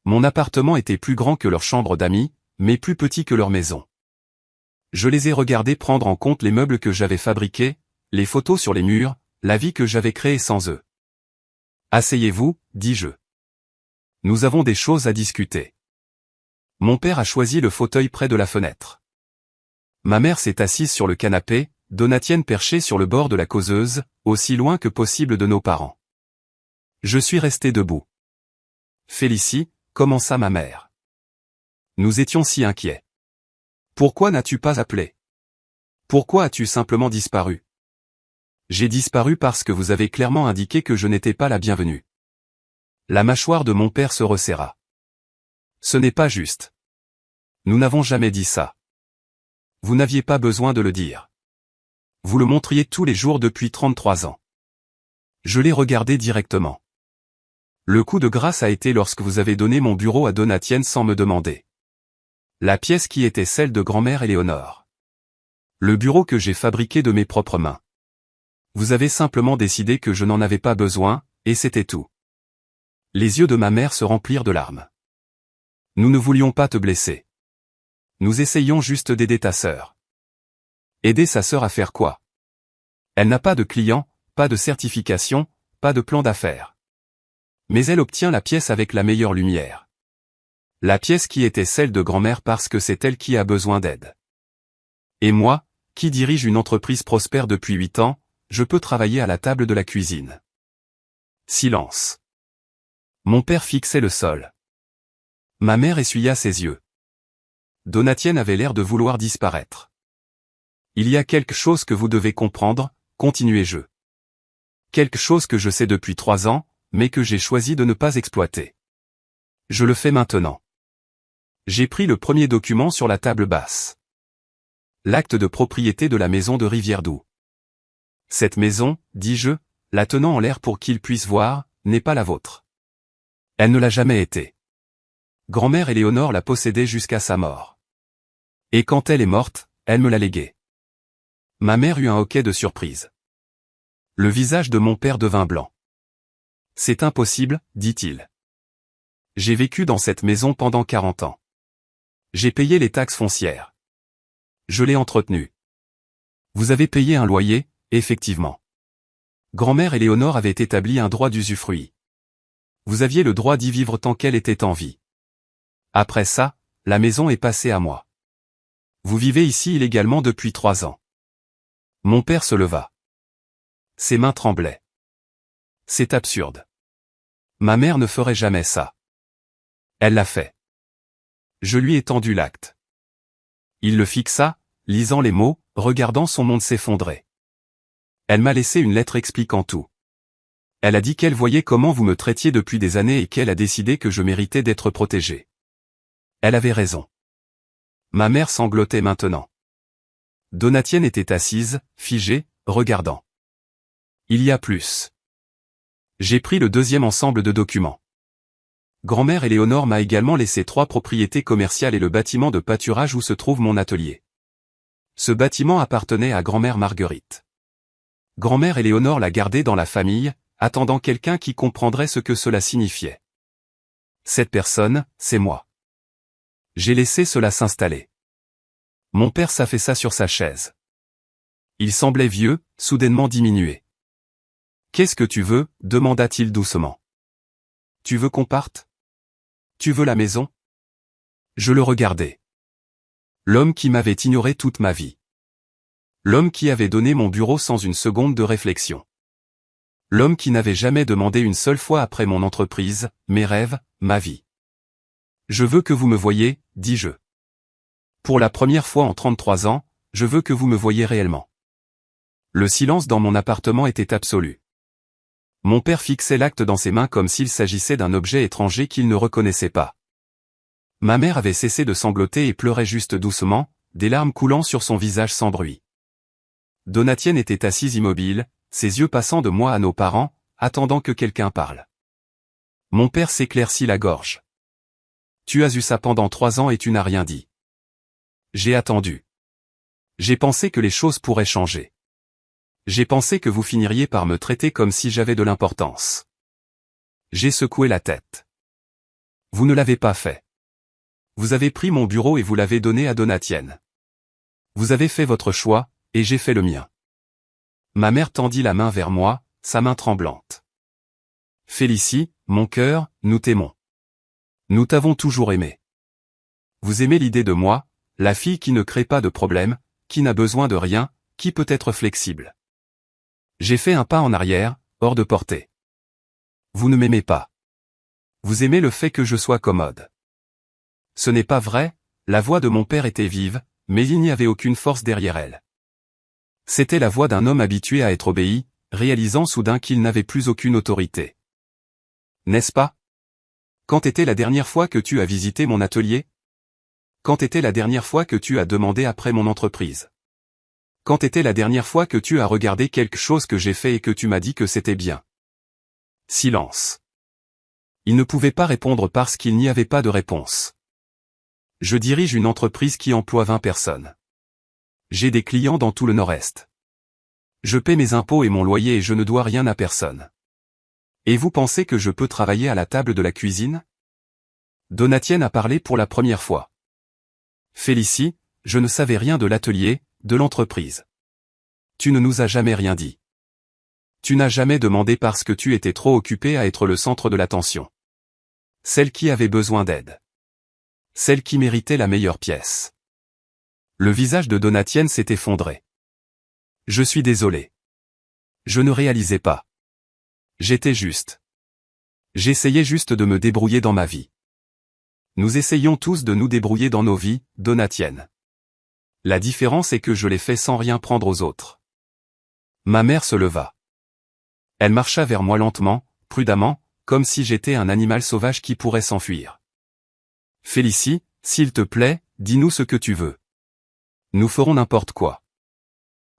Mon appartement était plus grand que leur chambre d'amis, mais plus petit que leur maison. Je les ai regardés prendre en compte les meubles que j'avais fabriqués, les photos sur les murs, la vie que j'avais créée sans eux. « Asseyez-vous », dis-je. Nous avons des choses à discuter. Mon père a choisi le fauteuil près de la fenêtre. Ma mère s'est assise sur le canapé, Donatienne perchée sur le bord de la causeuse, aussi loin que possible de nos parents. Je suis resté debout. « Félicie », commença ma mère. Nous étions si inquiets. Pourquoi n'as-tu pas appelé? Pourquoi as-tu simplement disparu? J'ai disparu parce que vous avez clairement indiqué que je n'étais pas la bienvenue. La mâchoire de mon père se resserra. Ce n'est pas juste. Nous n'avons jamais dit ça. Vous n'aviez pas besoin de le dire. Vous le montriez tous les jours depuis 33 ans. Je l'ai regardé directement. Le coup de grâce a été lorsque vous avez donné mon bureau à Donatienne sans me demander. La pièce qui était celle de grand-mère Éléonore. Le bureau que j'ai fabriqué de mes propres mains. Vous avez simplement décidé que je n'en avais pas besoin, et c'était tout. Les yeux de ma mère se remplirent de larmes. Nous ne voulions pas te blesser. Nous essayions juste d'aider ta sœur. Aider sa sœur à faire quoi? Elle n'a pas de clients, pas de certification, pas de plan d'affaires. Mais elle obtient la pièce avec la meilleure lumière. La pièce qui était celle de grand-mère parce que c'est elle qui a besoin d'aide. Et moi, qui dirige une entreprise prospère depuis 8 ans, je peux travailler à la table de la cuisine. Silence. Mon père fixait le sol. Ma mère essuya ses yeux. Donatienne avait l'air de vouloir disparaître. Il y a quelque chose que vous devez comprendre, continuai-je. Quelque chose que je sais depuis 3 ans, mais que j'ai choisi de ne pas exploiter. Je le fais maintenant. J'ai pris le premier document sur la table basse. L'acte de propriété de la maison de Rivière-Doux. Cette maison, dis-je, la tenant en l'air pour qu'il puisse voir, n'est pas la vôtre. Elle ne l'a jamais été. Grand-mère Éléonore la possédait jusqu'à sa mort. Et quand elle est morte, elle me l'a léguée. Ma mère eut un hoquet de surprise. Le visage de mon père devint blanc. C'est impossible, dit-il. J'ai vécu dans cette maison pendant 40 ans. J'ai payé les taxes foncières. Je l'ai entretenue. Vous avez payé un loyer, effectivement. Grand-mère Éléonore avait établi un droit d'usufruit. Vous aviez le droit d'y vivre tant qu'elle était en vie. Après ça, la maison est passée à moi. Vous vivez ici illégalement depuis 3 ans. Mon père se leva. Ses mains tremblaient. C'est absurde. Ma mère ne ferait jamais ça. Elle l'a fait. Je lui ai tendu l'acte. Il le fixa, lisant les mots, regardant son monde s'effondrer. Elle m'a laissé une lettre expliquant tout. Elle a dit qu'elle voyait comment vous me traitiez depuis des années et qu'elle a décidé que je méritais d'être protégé. Elle avait raison. Ma mère sanglotait maintenant. Donatienne était assise, figée, regardant. Il y a plus. J'ai pris le deuxième ensemble de documents. Grand-mère Éléonore m'a également laissé 3 propriétés commerciales et le bâtiment de pâturage où se trouve mon atelier. Ce bâtiment appartenait à grand-mère Marguerite. Grand-mère Éléonore l'a gardé dans la famille, attendant quelqu'un qui comprendrait ce que cela signifiait. Cette personne, c'est moi. J'ai laissé cela s'installer. Mon père s'affaissa sur sa chaise. Il semblait vieux, soudainement diminué. « Qu'est-ce que tu veux » demanda-t-il doucement. « Tu veux qu'on parte ? Tu veux la maison ?» Je le regardais. L'homme qui m'avait ignoré toute ma vie. L'homme qui avait donné mon bureau sans une seconde de réflexion. L'homme qui n'avait jamais demandé une seule fois après mon entreprise, mes rêves, ma vie. « Je veux que vous me voyiez, dis-je. Pour la première fois en 33 ans, je veux que vous me voyiez réellement. » Le silence dans mon appartement était absolu. Mon père fixait l'acte dans ses mains comme s'il s'agissait d'un objet étranger qu'il ne reconnaissait pas. Ma mère avait cessé de sangloter et pleurait juste doucement, des larmes coulant sur son visage sans bruit. Donatienne était assise immobile, ses yeux passant de moi à nos parents, attendant que quelqu'un parle. Mon père s'éclaircit la gorge. « Tu as eu ça pendant 3 ans et tu n'as rien dit. » J'ai attendu. J'ai pensé que les choses pourraient changer. J'ai pensé que vous finiriez par me traiter comme si j'avais de l'importance. J'ai secoué la tête. Vous ne l'avez pas fait. Vous avez pris mon bureau et vous l'avez donné à Donatienne. Vous avez fait votre choix, et j'ai fait le mien. Ma mère tendit la main vers moi, sa main tremblante. Félicie, mon cœur, nous t'aimons. Nous t'avons toujours aimé. Vous aimez l'idée de moi, la fille qui ne crée pas de problème, qui n'a besoin de rien, qui peut être flexible. J'ai fait un pas en arrière, hors de portée. Vous ne m'aimez pas. Vous aimez le fait que je sois commode. Ce n'est pas vrai, la voix de mon père était vive, mais il n'y avait aucune force derrière elle. C'était la voix d'un homme habitué à être obéi, réalisant soudain qu'il n'avait plus aucune autorité. N'est-ce pas ? Quand était la dernière fois que tu as visité mon atelier ? Quand était la dernière fois que tu as demandé après mon entreprise ? Quand était la dernière fois que tu as regardé quelque chose que j'ai fait et que tu m'as dit que c'était bien ? Silence. Il ne pouvait pas répondre parce qu'il n'y avait pas de réponse. Je dirige une entreprise qui emploie 20 personnes. J'ai des clients dans tout le Nord-Est. Je paie mes impôts et mon loyer et je ne dois rien à personne. Et vous pensez que je peux travailler à la table de la cuisine ? Donatienne a parlé pour la première fois. Félicie, je ne savais rien de l'atelier, de l'entreprise. Tu ne nous as jamais rien dit. Tu n'as jamais demandé parce que tu étais trop occupé à être le centre de l'attention. Celle qui avait besoin d'aide. Celle qui méritait la meilleure pièce. Le visage de Donatienne s'est effondré. Je suis désolé. Je ne réalisais pas. J'étais juste. J'essayais juste de me débrouiller dans ma vie. Nous essayons tous de nous débrouiller dans nos vies, Donatienne. La différence est que je l'ai fait sans rien prendre aux autres. Ma mère se leva. Elle marcha vers moi lentement, prudemment, comme si j'étais un animal sauvage qui pourrait s'enfuir. Félicie, s'il te plaît, dis-nous ce que tu veux. Nous ferons n'importe quoi.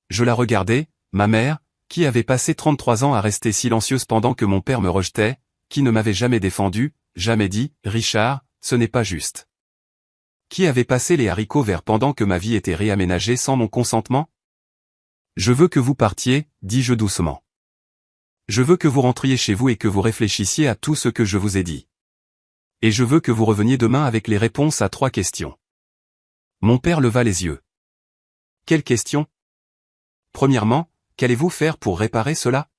Je la regardais, ma mère, qui avait passé 33 ans à rester silencieuse pendant que mon père me rejetait, qui ne m'avait jamais défendu, jamais dit, Richard, ce n'est pas juste. Qui avait passé les haricots verts pendant que ma vie était réaménagée sans mon consentement ? Je veux que vous partiez, dis-je doucement. Je veux que vous rentriez chez vous et que vous réfléchissiez à tout ce que je vous ai dit. Et je veux que vous reveniez demain avec les réponses à 3 questions. Mon père leva les yeux. Quelles questions ? Premièrement, qu'allez-vous faire pour réparer cela ?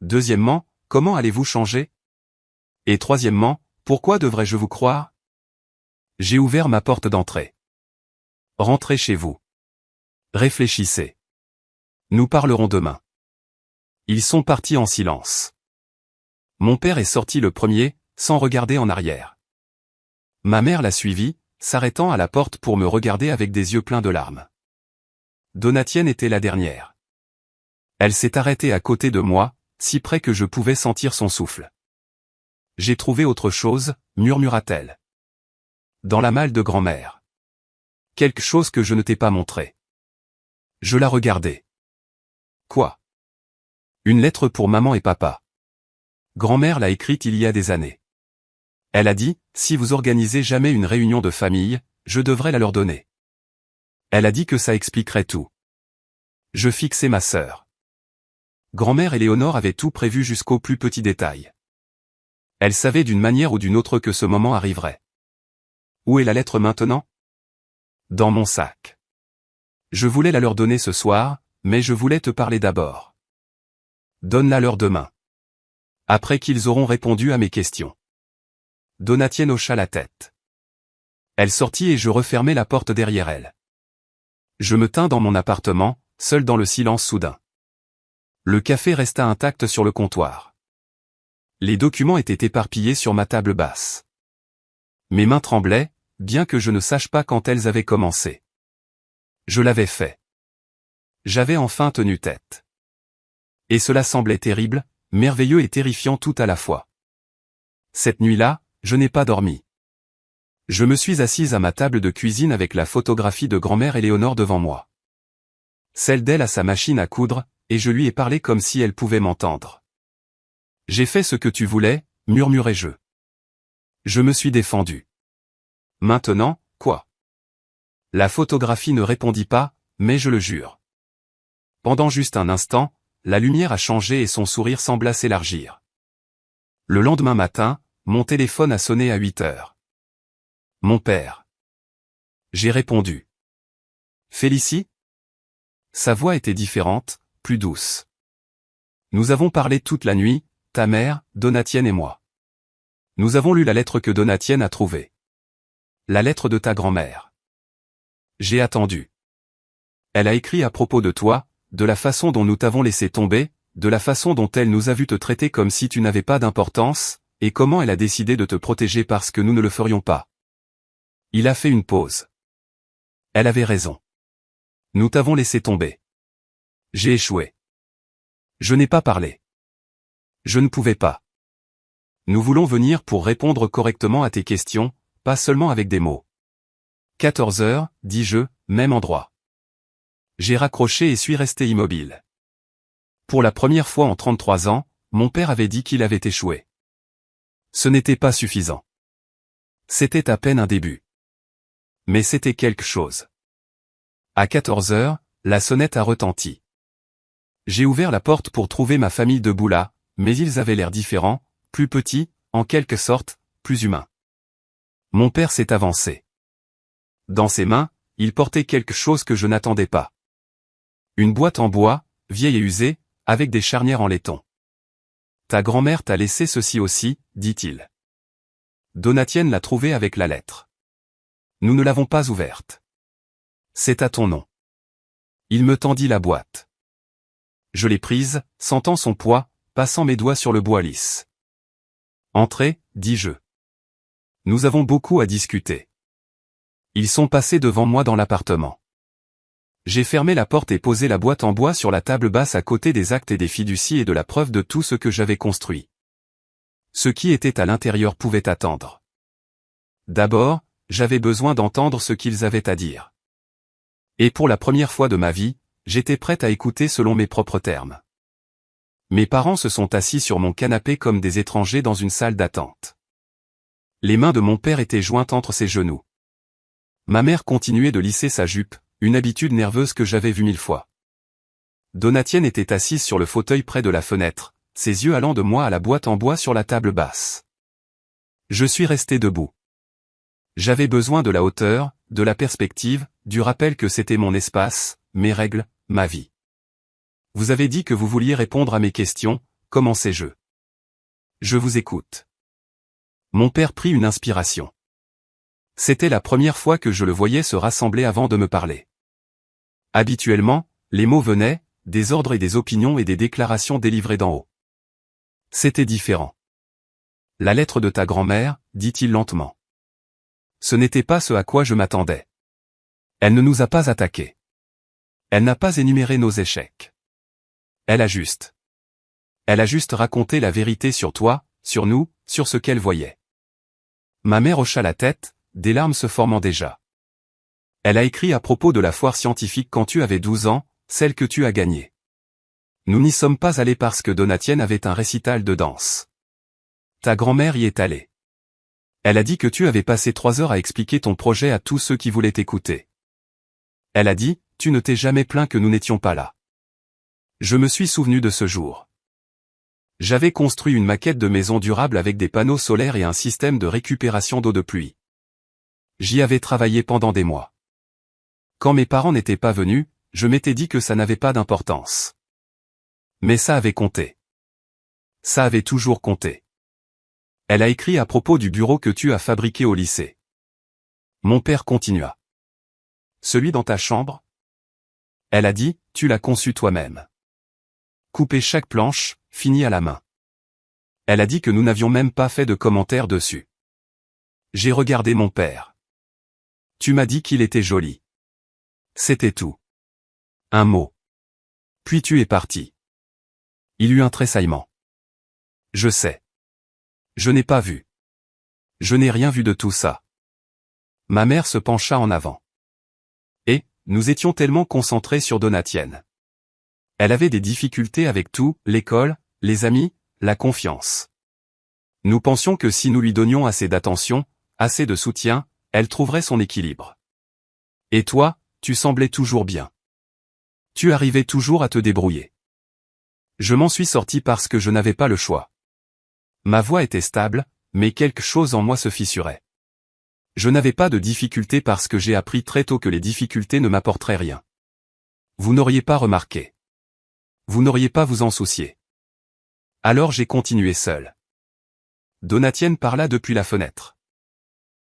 Deuxièmement, comment allez-vous changer ? Et troisièmement, pourquoi devrais-je vous croire ? J'ai ouvert ma porte d'entrée. Rentrez chez vous. Réfléchissez. Nous parlerons demain. Ils sont partis en silence. Mon père est sorti le premier, sans regarder en arrière. Ma mère l'a suivi, s'arrêtant à la porte pour me regarder avec des yeux pleins de larmes. Donatienne était la dernière. Elle s'est arrêtée à côté de moi, si près que je pouvais sentir son souffle. J'ai trouvé autre chose, murmura-t-elle. Dans la malle de grand-mère. Quelque chose que je ne t'ai pas montré. Je la regardais. Quoi ? Une lettre pour maman et papa. Grand-mère l'a écrite il y a des années. Elle a dit, si vous organisez jamais une réunion de famille, je devrais la leur donner. Elle a dit que ça expliquerait tout. Je fixais ma sœur. Grand-mère Éléonore avait tout prévu jusqu'au plus petit détail. Elle savait d'une manière ou d'une autre que ce moment arriverait. Où est la lettre maintenant? Dans mon sac. Je voulais la leur donner ce soir, mais je voulais te parler d'abord. Donne-la leur demain. Après qu'ils auront répondu à mes questions. Donatienne hocha la tête. Elle sortit et je refermai la porte derrière elle. Je me tins dans mon appartement, seul dans le silence soudain. Le café resta intact sur le comptoir. Les documents étaient éparpillés sur ma table basse. Mes mains tremblaient, bien que je ne sache pas quand elles avaient commencé. Je l'avais fait. J'avais enfin tenu tête. Et cela semblait terrible, merveilleux et terrifiant tout à la fois. Cette nuit-là, je n'ai pas dormi. Je me suis assise à ma table de cuisine avec la photographie de grand-mère Éléonore devant moi. Celle d'elle à sa machine à coudre, et je lui ai parlé comme si elle pouvait m'entendre. J'ai fait ce que tu voulais, murmurai-je. Je me suis défendu. Maintenant, quoi? La photographie ne répondit pas, mais je le jure. Pendant juste un instant, la lumière a changé et son sourire sembla s'élargir. Le lendemain matin, mon téléphone a sonné à 8 heures. Mon père. J'ai répondu. Félicie? Sa voix était différente, plus douce. Nous avons parlé toute la nuit, ta mère, Donatienne et moi. Nous avons lu la lettre que Donatienne a trouvée. La lettre de ta grand-mère. J'ai attendu. Elle a écrit à propos de toi, de la façon dont nous t'avons laissé tomber, de la façon dont elle nous a vu te traiter comme si tu n'avais pas d'importance, et comment elle a décidé de te protéger parce que nous ne le ferions pas. Il a fait une pause. Elle avait raison. Nous t'avons laissé tomber. J'ai échoué. Je n'ai pas parlé. Je ne pouvais pas. Nous voulons venir pour répondre correctement à tes questions, pas seulement avec des mots. 14 heures, dis-je, même endroit. J'ai raccroché et suis resté immobile. Pour la première fois en 33 ans, mon père avait dit qu'il avait échoué. Ce n'était pas suffisant. C'était à peine un début. Mais c'était quelque chose. À 14 heures, la sonnette a retenti. J'ai ouvert la porte pour trouver ma famille debout là, mais ils avaient l'air différents, plus petits, en quelque sorte, plus humains. Mon père s'est avancé. Dans ses mains, il portait quelque chose que je n'attendais pas. Une boîte en bois, vieille et usée, avec des charnières en laiton. Ta grand-mère t'a laissé ceci aussi, dit-il. Donatienne l'a trouvée avec la lettre. Nous ne l'avons pas ouverte. C'est à ton nom. Il me tendit la boîte. Je l'ai prise, sentant son poids, passant mes doigts sur le bois lisse. Entrez, dis-je. Nous avons beaucoup à discuter. Ils sont passés devant moi dans l'appartement. J'ai fermé la porte et posé la boîte en bois sur la table basse à côté des actes et des fiducies et de la preuve de tout ce que j'avais construit. Ce qui était à l'intérieur pouvait attendre. D'abord, j'avais besoin d'entendre ce qu'ils avaient à dire. Et pour la première fois de ma vie, j'étais prête à écouter selon mes propres termes. Mes parents se sont assis sur mon canapé comme des étrangers dans une salle d'attente. Les mains de mon père étaient jointes entre ses genoux. Ma mère continuait de lisser sa jupe, une habitude nerveuse que j'avais vue 1000 fois. Donatienne était assise sur le fauteuil près de la fenêtre, ses yeux allant de moi à la boîte en bois sur la table basse. Je suis resté debout. J'avais besoin de la hauteur, de la perspective, du rappel que c'était mon espace, mes règles, ma vie. Vous avez dit que vous vouliez répondre à mes questions, commençai-je. Je vous écoute. Mon père prit une inspiration. C'était la première fois que je le voyais se rassembler avant de me parler. Habituellement, les mots venaient, des ordres et des opinions et des déclarations délivrées d'en haut. C'était différent. La lettre de ta grand-mère, dit-il lentement. Ce n'était pas ce à quoi je m'attendais. Elle ne nous a pas attaqués. Elle n'a pas énuméré nos échecs. Elle a juste raconté la vérité sur toi, sur nous, sur ce qu'elle voyait. Ma mère hocha la tête, des larmes se formant déjà. Elle a écrit à propos de la foire scientifique quand tu avais 12 ans, celle que tu as gagnée. Nous n'y sommes pas allés parce que Donatienne avait un récital de danse. Ta grand-mère y est allée. Elle a dit que tu avais passé 3 heures à expliquer ton projet à tous ceux qui voulaient t'écouter. Elle a dit, tu ne t'es jamais plaint que nous n'étions pas là. Je me suis souvenu de ce jour. J'avais construit une maquette de maison durable avec des panneaux solaires et un système de récupération d'eau de pluie. J'y avais travaillé pendant des mois. Quand mes parents n'étaient pas venus, je m'étais dit que ça n'avait pas d'importance. Mais ça avait compté. Ça avait toujours compté. Elle a écrit à propos du bureau que tu as fabriqué au lycée. Mon père continua. Celui dans ta chambre? Elle a dit, tu l'as conçu toi-même. Coupé chaque planche, fini à la main. Elle a dit que nous n'avions même pas fait de commentaires dessus. J'ai regardé mon père. Tu m'as dit qu'il était joli. C'était tout. Un mot. Puis tu es parti. Il eut un tressaillement. Je sais. Je n'ai pas vu. Je n'ai rien vu de tout ça. Ma mère se pencha en avant. Et, nous étions tellement concentrés sur Donatienne. Elle avait des difficultés avec tout, l'école, les amis, la confiance. Nous pensions que si nous lui donnions assez d'attention, assez de soutien, elle trouverait son équilibre. Et toi, tu semblais toujours bien. Tu arrivais toujours à te débrouiller. Je m'en suis sorti parce que je n'avais pas le choix. Ma voix était stable, mais quelque chose en moi se fissurait. Je n'avais pas de difficultés parce que j'ai appris très tôt que les difficultés ne m'apporteraient rien. Vous n'auriez pas remarqué. Vous n'auriez pas vous en soucier. Alors j'ai continué seul. Donatienne parla depuis la fenêtre.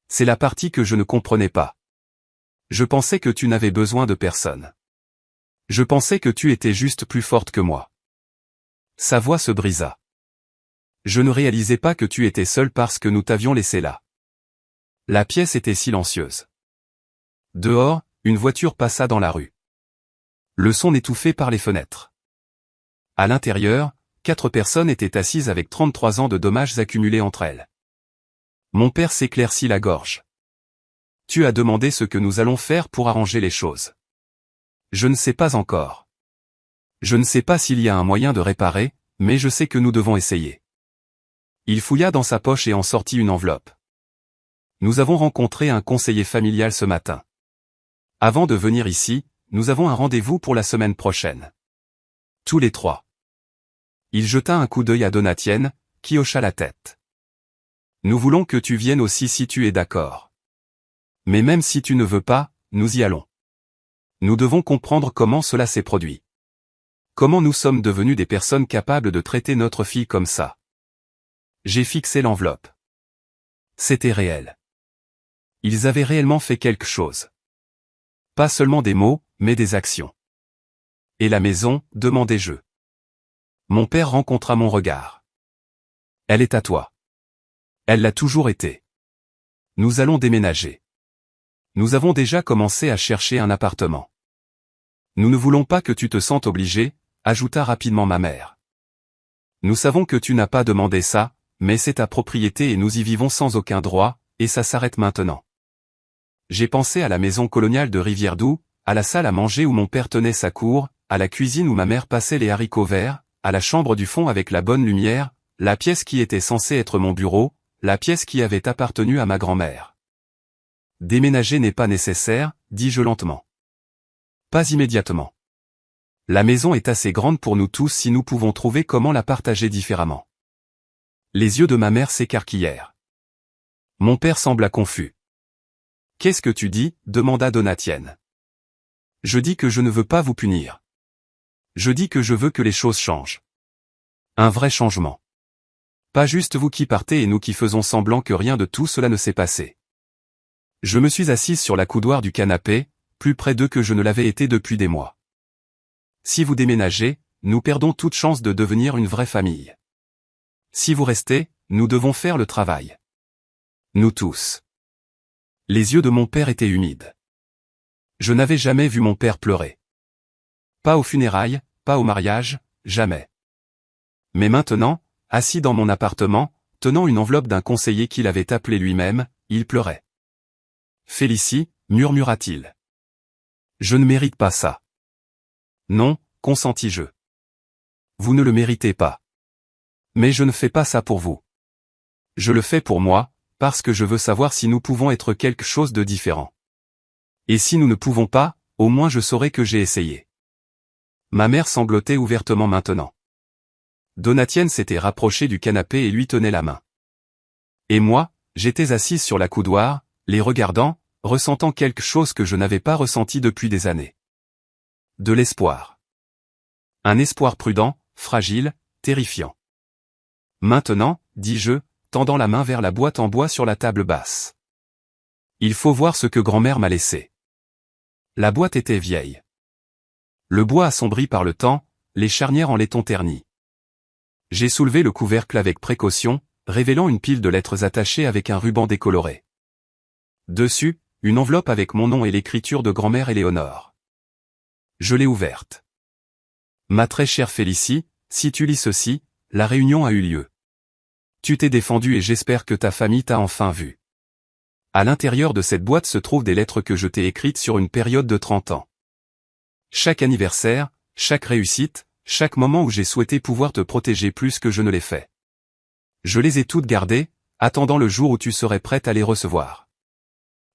C'est la partie que je ne comprenais pas. Je pensais que tu n'avais besoin de personne. Je pensais que tu étais juste plus forte que moi. Sa voix se brisa. Je ne réalisais pas que tu étais seul parce que nous t'avions laissé là. La pièce était silencieuse. Dehors, une voiture passa dans la rue. Le son étouffé par les fenêtres. À l'intérieur, 4 personnes étaient assises avec 33 ans de dommages accumulés entre elles. Mon père s'éclaircit la gorge. Tu as demandé ce que nous allons faire pour arranger les choses. Je ne sais pas encore. Je ne sais pas s'il y a un moyen de réparer, mais je sais que nous devons essayer. Il fouilla dans sa poche et en sortit une enveloppe. Nous avons rencontré un conseiller familial ce matin. Avant de venir ici, nous avons un rendez-vous pour la semaine prochaine. Tous les 3. Il jeta un coup d'œil à Donatienne, qui hocha la tête. Nous voulons que tu viennes aussi si tu es d'accord. Mais même si tu ne veux pas, nous y allons. Nous devons comprendre comment cela s'est produit. Comment nous sommes devenus des personnes capables de traiter notre fille comme ça. J'ai fixé l'enveloppe. C'était réel. Ils avaient réellement fait quelque chose. Pas seulement des mots, mais des actions. Et la maison, demandai-je. Mon père rencontra mon regard. Elle est à toi. Elle l'a toujours été. Nous allons déménager. Nous avons déjà commencé à chercher un appartement. Nous ne voulons pas que tu te sentes obligé, ajouta rapidement ma mère. Nous savons que tu n'as pas demandé ça, mais c'est ta propriété et nous y vivons sans aucun droit, et ça s'arrête maintenant. J'ai pensé à la maison coloniale de Rivière-Doux, à la salle à manger où mon père tenait sa cour, à la cuisine où ma mère passait les haricots verts, à la chambre du fond avec la bonne lumière, la pièce qui était censée être mon bureau, la pièce qui avait appartenu à ma grand-mère. Déménager n'est pas nécessaire, dis-je lentement. Pas immédiatement. La maison est assez grande pour nous tous si nous pouvons trouver comment la partager différemment. Les yeux de ma mère s'écarquillèrent. Mon père sembla confus. Qu'est-ce que tu dis, demanda Donatienne. Je dis que je ne veux pas vous punir. Je dis que je veux que les choses changent. Un vrai changement. Pas juste vous qui partez et nous qui faisons semblant que rien de tout cela ne s'est passé. Je me suis assise sur la coudoir du canapé, plus près d'eux que je ne l'avais été depuis des mois. Si vous déménagez, nous perdons toute chance de devenir une vraie famille. Si vous restez, nous devons faire le travail. Nous tous. Les yeux de mon père étaient humides. Je n'avais jamais vu mon père pleurer. Pas aux funérailles, pas au mariage, jamais. Mais maintenant, assis dans mon appartement, tenant une enveloppe d'un conseiller qu'il avait appelé lui-même, il pleurait. Félicie, murmura-t-il. Je ne mérite pas ça. Non, consentis-je. Vous ne le méritez pas. Mais je ne fais pas ça pour vous. Je le fais pour moi, parce que je veux savoir si nous pouvons être quelque chose de différent. Et si nous ne pouvons pas, au moins je saurai que j'ai essayé. Ma mère sanglotait ouvertement maintenant. Donatienne s'était rapprochée du canapé et lui tenait la main. Et moi, j'étais assise sur la coudoir, les regardant, ressentant quelque chose que je n'avais pas ressenti depuis des années. De l'espoir. Un espoir prudent, fragile, terrifiant. Maintenant, dis-je, tendant la main vers la boîte en bois sur la table basse. Il faut voir ce que grand-mère m'a laissé. La boîte était vieille. Le bois assombri par le temps, les charnières en laiton terni. J'ai soulevé le couvercle avec précaution, révélant une pile de lettres attachées avec un ruban décoloré. Dessus, une enveloppe avec mon nom et l'écriture de grand-mère Éléonore. Je l'ai ouverte. Ma très chère Félicie, si tu lis ceci, la réunion a eu lieu. Tu t'es défendue et j'espère que ta famille t'a enfin vu. À l'intérieur de cette boîte se trouvent des lettres que je t'ai écrites sur une période de 30 ans. Chaque anniversaire, chaque réussite, chaque moment où j'ai souhaité pouvoir te protéger plus que je ne l'ai fait. Je les ai toutes gardées, attendant le jour où tu serais prête à les recevoir.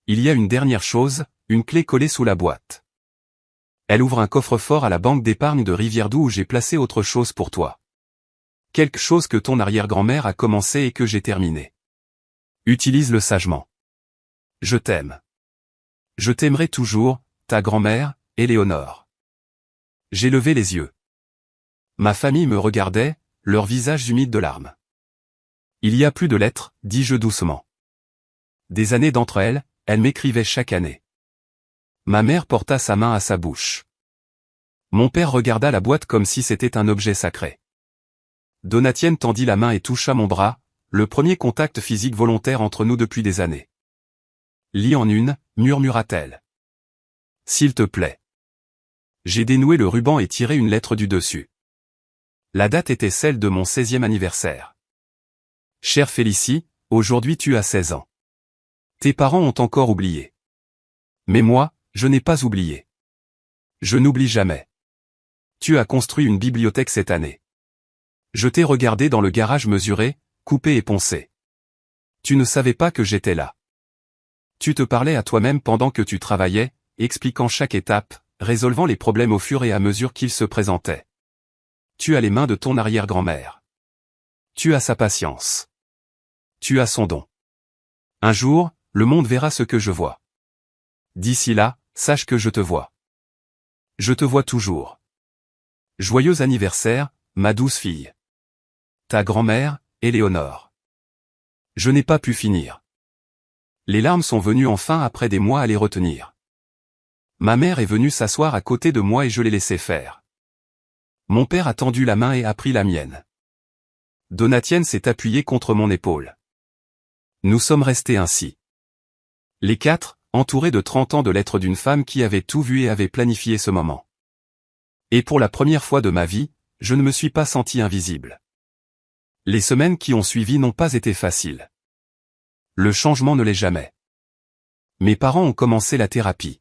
Il y a une dernière chose, une clé collée sous la boîte. Elle ouvre un coffre-fort à la banque d'épargne de Rivière-Doux où j'ai placé autre chose pour toi. Quelque chose que ton arrière-grand-mère a commencé et que j'ai terminé. Utilise-le sagement. Je t'aime. Je t'aimerai toujours, ta grand-mère, Éléonore. J'ai levé les yeux. Ma famille me regardait, leur visage humide de larmes. Il y a plus de lettres, dis-je doucement. Des années d'entre elles, elles m'écrivaient chaque année. Ma mère porta sa main à sa bouche. Mon père regarda la boîte comme si c'était un objet sacré. Donatienne tendit la main et toucha mon bras, le premier contact physique volontaire entre nous depuis des années. Lis en une, murmura-t-elle. S'il te plaît. J'ai dénoué le ruban et tiré une lettre du dessus. La date était celle de mon 16e anniversaire. Chère Félicie, aujourd'hui tu as 16 ans. Tes parents ont encore oublié. Mais moi, je n'ai pas oublié. Je n'oublie jamais. Tu as construit une bibliothèque cette année. Je t'ai regardé dans le garage mesurer, couper et poncer. Tu ne savais pas que j'étais là. Tu te parlais à toi-même pendant que tu travaillais, expliquant chaque étape, résolvant les problèmes au fur et à mesure qu'ils se présentaient. Tu as les mains de ton arrière-grand-mère. Tu as sa patience. Tu as son don. Un jour, le monde verra ce que je vois. D'ici là, sache que je te vois. Je te vois toujours. Joyeux anniversaire, ma douce fille. Ta grand-mère, Éléonore. Je n'ai pas pu finir. Les larmes sont venues enfin après des mois à les retenir. Ma mère est venue s'asseoir à côté de moi et je l'ai laissé faire. Mon père a tendu la main et a pris la mienne. Donatienne s'est appuyée contre mon épaule. Nous sommes restés ainsi. Les quatre, entourés de 30 ans de lettres d'une femme qui avait tout vu et avait planifié ce moment. Et pour la première fois de ma vie, je ne me suis pas senti invisible. Les semaines qui ont suivi n'ont pas été faciles. Le changement ne l'est jamais. Mes parents ont commencé la thérapie.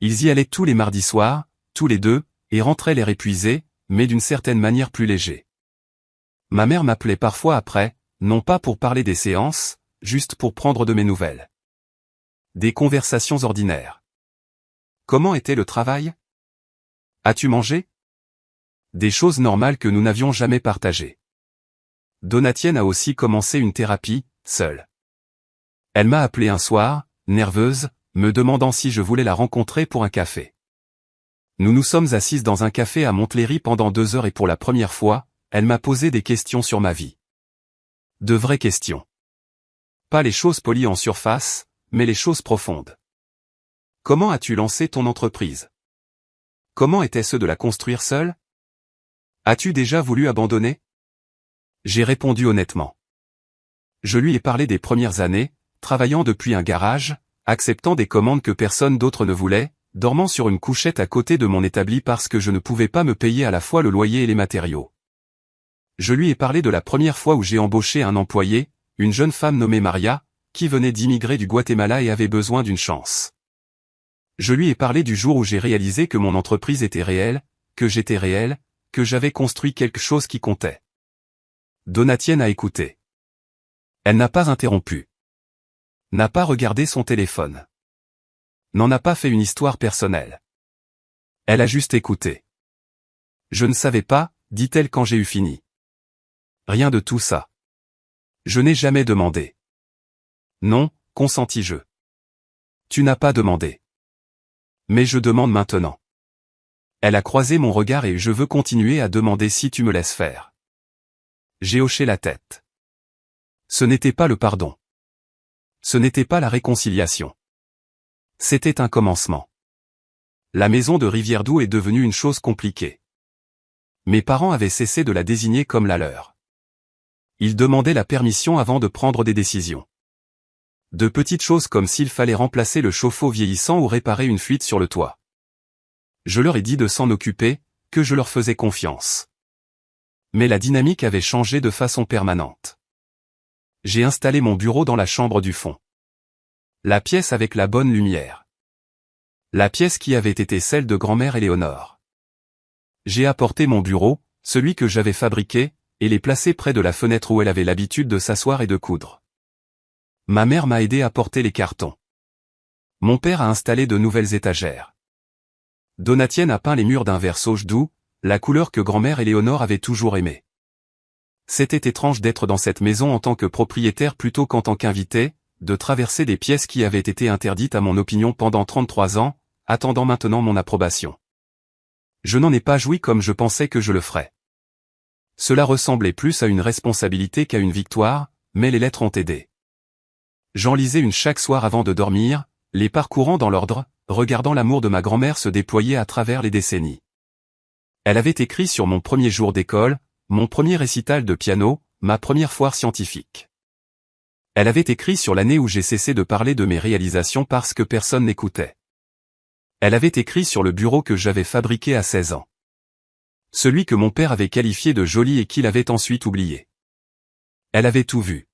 Ils y allaient tous les mardis soirs, tous les deux, et rentraient l'air épuisé, mais d'une certaine manière plus léger. Ma mère m'appelait parfois après, non pas pour parler des séances, juste pour prendre de mes nouvelles. Des conversations ordinaires. Comment était le travail? As-tu mangé? Des choses normales que nous n'avions jamais partagées. Donatienne a aussi commencé une thérapie, seule. Elle m'a appelé un soir, nerveuse, me demandant si je voulais la rencontrer pour un café. Nous nous sommes assises dans un café à Montlhéry pendant 2 heures et pour la première fois, elle m'a posé des questions sur ma vie. De vraies questions. Pas les choses polies en surface, mais les choses profondes. Comment as-tu lancé ton entreprise? Comment était-ce de la construire seule? As-tu déjà voulu abandonner? J'ai répondu honnêtement. Je lui ai parlé des premières années, travaillant depuis un garage, acceptant des commandes que personne d'autre ne voulait, dormant sur une couchette à côté de mon établi parce que je ne pouvais pas me payer à la fois le loyer et les matériaux. Je lui ai parlé de la première fois où j'ai embauché un employé, une jeune femme nommée Maria, qui venait d'immigrer du Guatemala et avait besoin d'une chance. Je lui ai parlé du jour où j'ai réalisé que mon entreprise était réelle, que j'étais réel, que j'avais construit quelque chose qui comptait. Donatienne a écouté. Elle n'a pas interrompu. N'a pas regardé son téléphone. N'en a pas fait une histoire personnelle. Elle a juste écouté. Je ne savais pas, dit-elle quand j'ai eu fini. Rien de tout ça. Je n'ai jamais demandé. Non, consentis-je. Tu n'as pas demandé. Mais je demande maintenant. Elle a croisé mon regard et je veux continuer à demander si tu me laisses faire. J'ai hoché la tête. Ce n'était pas le pardon. Ce n'était pas la réconciliation. C'était un commencement. La maison de Rivière-Doux est devenue une chose compliquée. Mes parents avaient cessé de la désigner comme la leur. Ils demandaient la permission avant de prendre des décisions. De petites choses comme s'il fallait remplacer le chauffe-eau vieillissant ou réparer une fuite sur le toit. Je leur ai dit de s'en occuper, que je leur faisais confiance. Mais la dynamique avait changé de façon permanente. J'ai installé mon bureau dans la chambre du fond. La pièce avec la bonne lumière. La pièce qui avait été celle de grand-mère Éléonore. J'ai apporté mon bureau, celui que j'avais fabriqué, et l'ai placé près de la fenêtre où elle avait l'habitude de s'asseoir et de coudre. Ma mère m'a aidé à porter les cartons. Mon père a installé de nouvelles étagères. Donatienne a peint les murs d'un vert sauge doux, la couleur que grand-mère Éléonore avait toujours aimée. C'était étrange d'être dans cette maison en tant que propriétaire plutôt qu'en tant qu'invité, de traverser des pièces qui avaient été interdites à mon opinion pendant 33 ans, attendant maintenant mon approbation. Je n'en ai pas joui comme je pensais que je le ferais. Cela ressemblait plus à une responsabilité qu'à une victoire, mais les lettres ont aidé. J'en lisais une chaque soir avant de dormir, les parcourant dans l'ordre, regardant l'amour de ma grand-mère se déployer à travers les décennies. Elle avait écrit sur mon premier jour d'école, mon premier récital de piano, ma première foire scientifique. Elle avait écrit sur l'année où j'ai cessé de parler de mes réalisations parce que personne n'écoutait. Elle avait écrit sur le bureau que j'avais fabriqué à 16 ans. Celui que mon père avait qualifié de joli et qu'il avait ensuite oublié. Elle avait tout vu.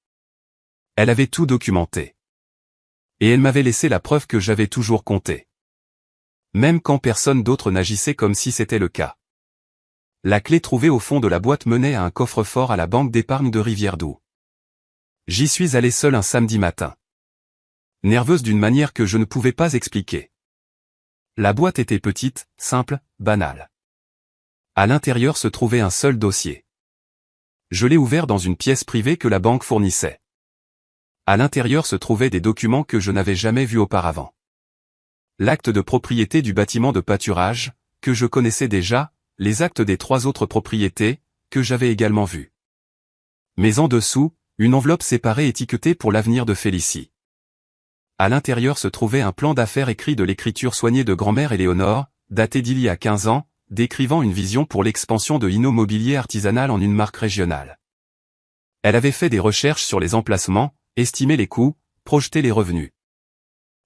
Elle avait tout documenté. Et elle m'avait laissé la preuve que j'avais toujours compté. Même quand personne d'autre n'agissait comme si c'était le cas. La clé trouvée au fond de la boîte menait à un coffre-fort à la banque d'épargne de Rivière-Doux. J'y suis allé seul un samedi matin. Nerveuse d'une manière que je ne pouvais pas expliquer. La boîte était petite, simple, banale. À l'intérieur se trouvait un seul dossier. Je l'ai ouvert dans une pièce privée que la banque fournissait. À l'intérieur se trouvaient des documents que je n'avais jamais vus auparavant. L'acte de propriété du bâtiment de pâturage, que je connaissais déjà, les actes des 3 autres propriétés, que j'avais également vus. Mais en dessous, une enveloppe séparée étiquetée pour l'avenir de Félicie. À l'intérieur se trouvait un plan d'affaires écrit de l'écriture soignée de grand-mère Éléonore, daté d'il y a 15 ans, décrivant une vision pour l'expansion de immobilier artisanal en une marque régionale. Elle avait fait des recherches sur les emplacements, estimé les coûts, projeté les revenus.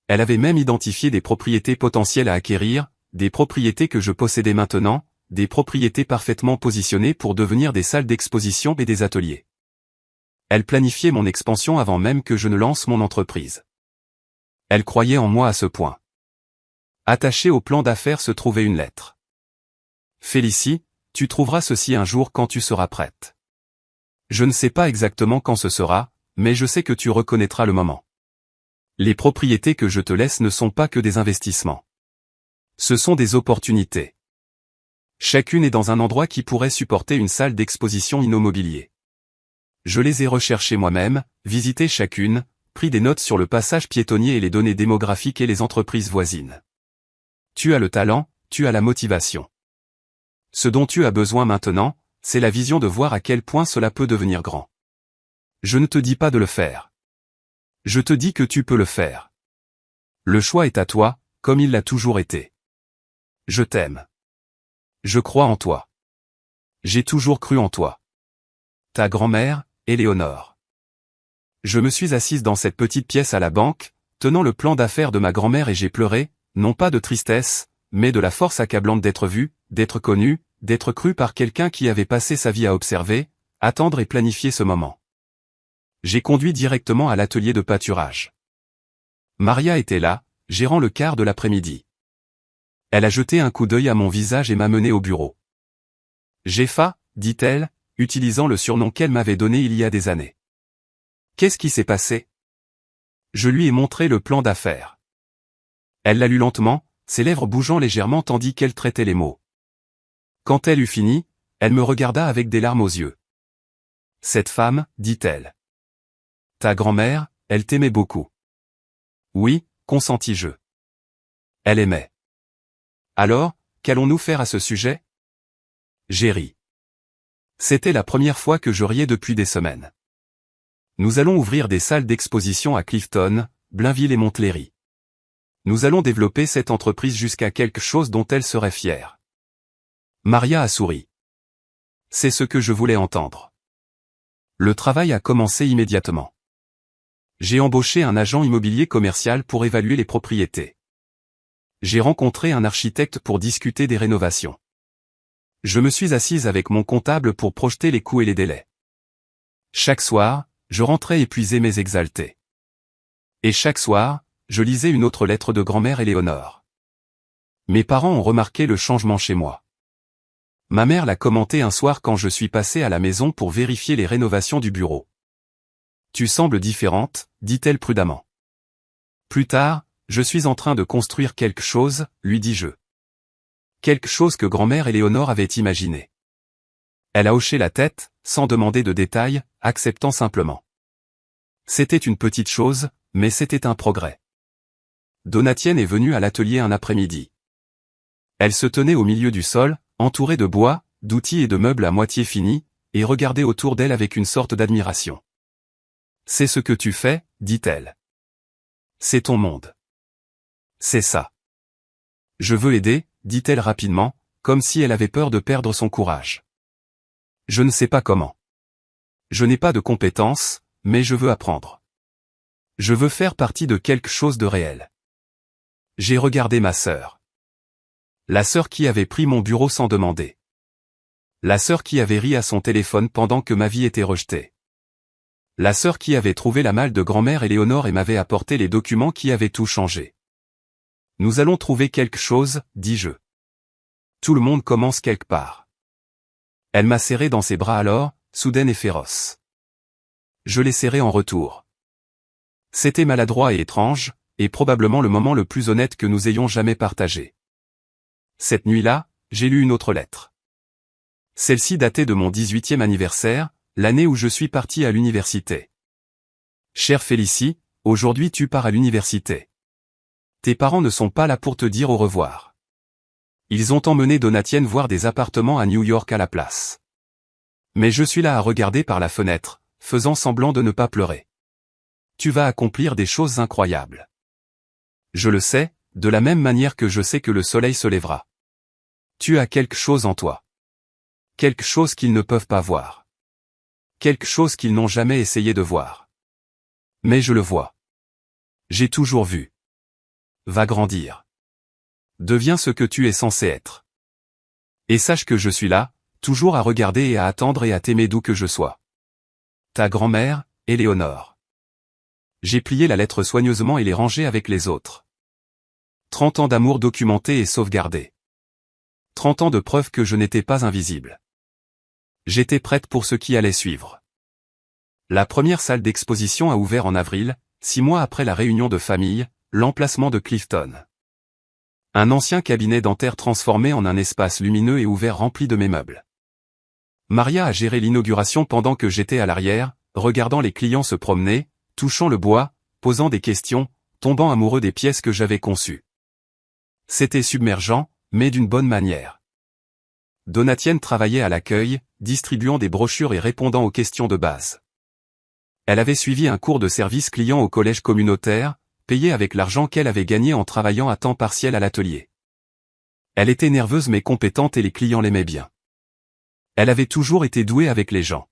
Elle avait même identifié des propriétés potentielles à acquérir, des propriétés que je possédais maintenant, des propriétés parfaitement positionnées pour devenir des salles d'exposition et des ateliers. Elle planifiait mon expansion avant même que je ne lance mon entreprise. Elle croyait en moi à ce point. Attachée au plan d'affaires se trouvait une lettre. Félicie, tu trouveras ceci un jour quand tu seras prête. Je ne sais pas exactement quand ce sera, mais je sais que tu reconnaîtras le moment. Les propriétés que je te laisse ne sont pas que des investissements. Ce sont des opportunités. Chacune est dans un endroit qui pourrait supporter une salle d'exposition immobilier. Je les ai recherchées moi-même, visité chacune, pris des notes sur le passage piétonnier et les données démographiques et les entreprises voisines. Tu as le talent, tu as la motivation. Ce dont tu as besoin maintenant, c'est la vision de voir à quel point cela peut devenir grand. Je ne te dis pas de le faire. Je te dis que tu peux le faire. Le choix est à toi, comme il l'a toujours été. Je t'aime. Je crois en toi. J'ai toujours cru en toi. Ta grand-mère, Éléonore. Je me suis assise dans cette petite pièce à la banque, tenant le plan d'affaires de ma grand-mère et j'ai pleuré, non pas de tristesse, mais de la force accablante d'être vu, d'être connu, d'être cru par quelqu'un qui avait passé sa vie à observer, attendre et planifier ce moment. J'ai conduit directement à l'atelier de pâturage. Maria était là, gérant le quart de l'après-midi. Elle a jeté un coup d'œil à mon visage et m'a mené au bureau. Jeffa, dit-elle, utilisant le surnom qu'elle m'avait donné il y a des années. Qu'est-ce qui s'est passé? Je lui ai montré le plan d'affaires. Elle l'a lu lentement, ses lèvres bougeant légèrement tandis qu'elle traitait les mots. Quand elle eut fini, elle me regarda avec des larmes aux yeux. Cette femme, dit-elle. Ta grand-mère, elle t'aimait beaucoup. Oui, consentis-je. Elle aimait. Alors, qu'allons-nous faire à ce sujet? J'ai ri. C'était la première fois que je riais depuis des semaines. Nous allons ouvrir des salles d'exposition à Clifton, Blainville et Montlhéry. Nous allons développer cette entreprise jusqu'à quelque chose dont elle serait fière. Maria a souri. C'est ce que je voulais entendre. Le travail a commencé immédiatement. J'ai embauché un agent immobilier commercial pour évaluer les propriétés. J'ai rencontré un architecte pour discuter des rénovations. Je me suis assise avec mon comptable pour projeter les coûts et les délais. Chaque soir, je rentrais épuisé mais exalté. Et chaque soir, je lisais une autre lettre de grand-mère Éléonore. Mes parents ont remarqué le changement chez moi. Ma mère l'a commenté un soir quand je suis passé à la maison pour vérifier les rénovations du bureau. Tu sembles différente, dit-elle prudemment. Plus tard, je suis en train de construire quelque chose, lui dis-je. Quelque chose que grand-mère Éléonore avait imaginé. Elle a hoché la tête, sans demander de détails, acceptant simplement. C'était une petite chose, mais c'était un progrès. Donatienne est venue à l'atelier un après-midi. Elle se tenait au milieu du sol, entourée de bois, d'outils et de meubles à moitié finis, et regardait autour d'elle avec une sorte d'admiration. C'est ce que tu fais, dit-elle. C'est ton monde. C'est ça. Je veux aider, dit-elle rapidement, comme si elle avait peur de perdre son courage. Je ne sais pas comment. Je n'ai pas de compétences, mais je veux apprendre. Je veux faire partie de quelque chose de réel. J'ai regardé ma sœur. La sœur qui avait pris mon bureau sans demander. La sœur qui avait ri à son téléphone pendant que ma vie était rejetée. La sœur qui avait trouvé la malle de grand-mère Éléonore et m'avait apporté les documents qui avaient tout changé. Nous allons trouver quelque chose, dis-je. Tout le monde commence quelque part. Elle m'a serré dans ses bras alors, soudaine et féroce. Je l'ai serré en retour. C'était maladroit et étrange, et probablement le moment le plus honnête que nous ayons jamais partagé. Cette nuit-là, j'ai lu une autre lettre. Celle-ci datait de mon 18e anniversaire, l'année où je suis parti à l'université. Chère Félicie, aujourd'hui tu pars à l'université. Tes parents ne sont pas là pour te dire au revoir. Ils ont emmené Donatienne voir des appartements à New York à la place. Mais je suis là à regarder par la fenêtre, faisant semblant de ne pas pleurer. Tu vas accomplir des choses incroyables. Je le sais, de la même manière que je sais que le soleil se lèvera. Tu as quelque chose en toi. Quelque chose qu'ils ne peuvent pas voir. Quelque chose qu'ils n'ont jamais essayé de voir. Mais je le vois. J'ai toujours vu. Va grandir. Deviens ce que tu es censé être. Et sache que je suis là, toujours à regarder et à attendre et à t'aimer d'où que je sois. Ta grand-mère, Éléonore. J'ai plié la lettre soigneusement et l'ai rangée avec les autres. 30 ans d'amour documenté et sauvegardé. 30 ans de preuve que je n'étais pas invisible. J'étais prête pour ce qui allait suivre. La première salle d'exposition a ouvert en avril, 6 mois après la réunion de famille, l'emplacement de Clifton. Un ancien cabinet dentaire transformé en un espace lumineux et ouvert rempli de mes meubles. Maria a géré l'inauguration pendant que j'étais à l'arrière, regardant les clients se promener, touchant le bois, posant des questions, tombant amoureux des pièces que j'avais conçues. C'était submergent, mais d'une bonne manière. Donatienne travaillait à l'accueil, distribuant des brochures et répondant aux questions de base. Elle avait suivi un cours de service client au collège communautaire, payé avec l'argent qu'elle avait gagné en travaillant à temps partiel à l'atelier. Elle était nerveuse mais compétente et les clients l'aimaient bien. Elle avait toujours été douée avec les gens.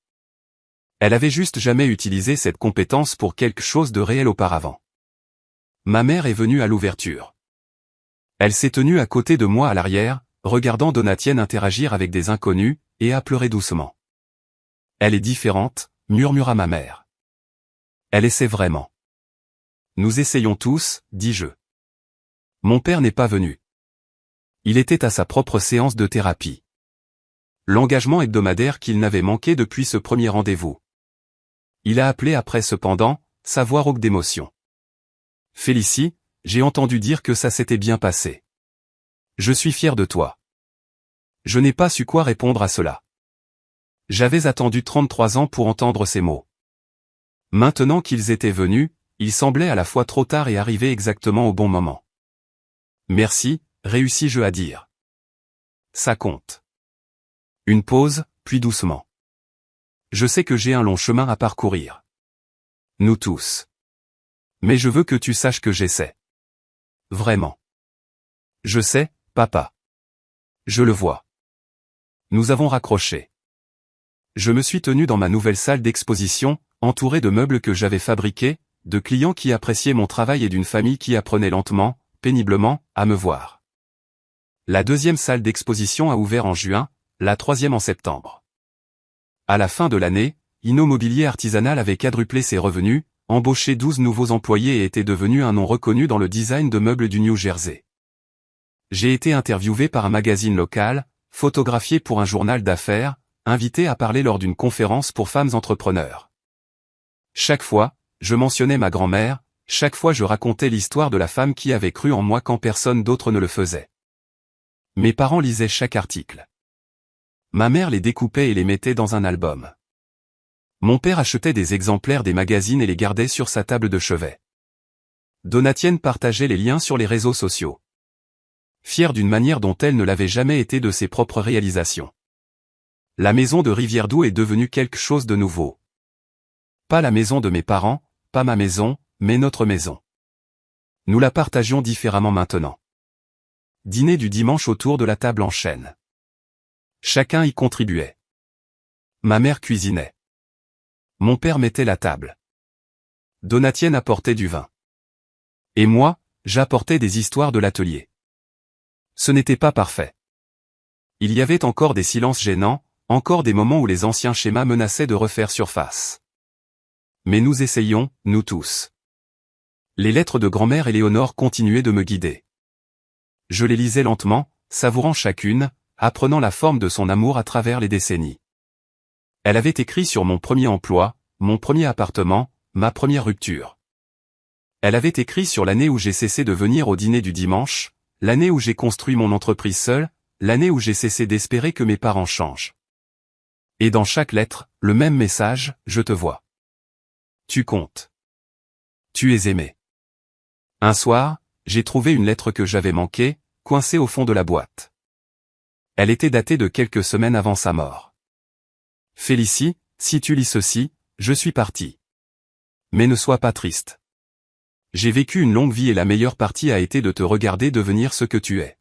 Elle avait juste jamais utilisé cette compétence pour quelque chose de réel auparavant. Ma mère est venue à l'ouverture. Elle s'est tenue à côté de moi à l'arrière, regardant Donatienne interagir avec des inconnus, et a pleuré doucement. Elle est différente, murmura ma mère. Elle essaie vraiment. Nous essayons tous, dis-je. Mon père n'est pas venu. Il était à sa propre séance de thérapie. L'engagement hebdomadaire qu'il n'avait manqué depuis ce premier rendez-vous. Il a appelé après cependant, sa voix rauque d'émotion. Félicie, j'ai entendu dire que ça s'était bien passé. Je suis fier de toi. Je n'ai pas su quoi répondre à cela. J'avais attendu 33 ans pour entendre ces mots. Maintenant qu'ils étaient venus, il semblait à la fois trop tard et arrivé exactement au bon moment. Merci, réussis-je à dire. Ça compte. Une pause, puis doucement. Je sais que j'ai un long chemin à parcourir. Nous tous. Mais je veux que tu saches que j'essaie. Vraiment. Je sais, papa. Je le vois. Nous avons raccroché. Je me suis tenu dans ma nouvelle salle d'exposition, entouré de meubles que j'avais fabriqués, de clients qui appréciaient mon travail et d'une famille qui apprenait lentement, péniblement, à me voir. La deuxième salle d'exposition a ouvert en juin, la troisième en septembre. À la fin de l'année, Immobilier Artisanal avait quadruplé ses revenus, embauché 12 nouveaux employés et était devenu un nom reconnu dans le design de meubles du New Jersey. J'ai été interviewé par un magazine local, photographié pour un journal d'affaires, invité à parler lors d'une conférence pour femmes entrepreneurs. Chaque fois, je mentionnais ma grand-mère, chaque fois je racontais l'histoire de la femme qui avait cru en moi quand personne d'autre ne le faisait. Mes parents lisaient chaque article. Ma mère les découpait et les mettait dans un album. Mon père achetait des exemplaires des magazines et les gardait sur sa table de chevet. Donatienne partageait les liens sur les réseaux sociaux. Fière d'une manière dont elle ne l'avait jamais été de ses propres réalisations. La maison de Rivière-d'Où est devenue quelque chose de nouveau. Pas la maison de mes parents, pas ma maison, mais notre maison. Nous la partagions différemment maintenant. Dîner du dimanche autour de la table en chêne. Chacun y contribuait. Ma mère cuisinait. Mon père mettait la table. Donatienne apportait du vin. Et moi, j'apportais des histoires de l'atelier. Ce n'était pas parfait. Il y avait encore des silences gênants, encore des moments où les anciens schémas menaçaient de refaire surface. Mais nous essayions, nous tous. Les lettres de grand-mère Éléonore continuaient de me guider. Je les lisais lentement, savourant chacune, apprenant la forme de son amour à travers les décennies. Elle avait écrit sur mon premier emploi, mon premier appartement, ma première rupture. Elle avait écrit sur l'année où j'ai cessé de venir au dîner du dimanche, l'année où j'ai construit mon entreprise seule, l'année où j'ai cessé d'espérer que mes parents changent. Et dans chaque lettre, le même message, je te vois. Tu comptes. Tu es aimé. Un soir, j'ai trouvé une lettre que j'avais manquée, coincée au fond de la boîte. Elle était datée de quelques semaines avant sa mort. Félicie, si tu lis ceci, je suis parti. Mais ne sois pas triste. J'ai vécu une longue vie et la meilleure partie a été de te regarder devenir ce que tu es.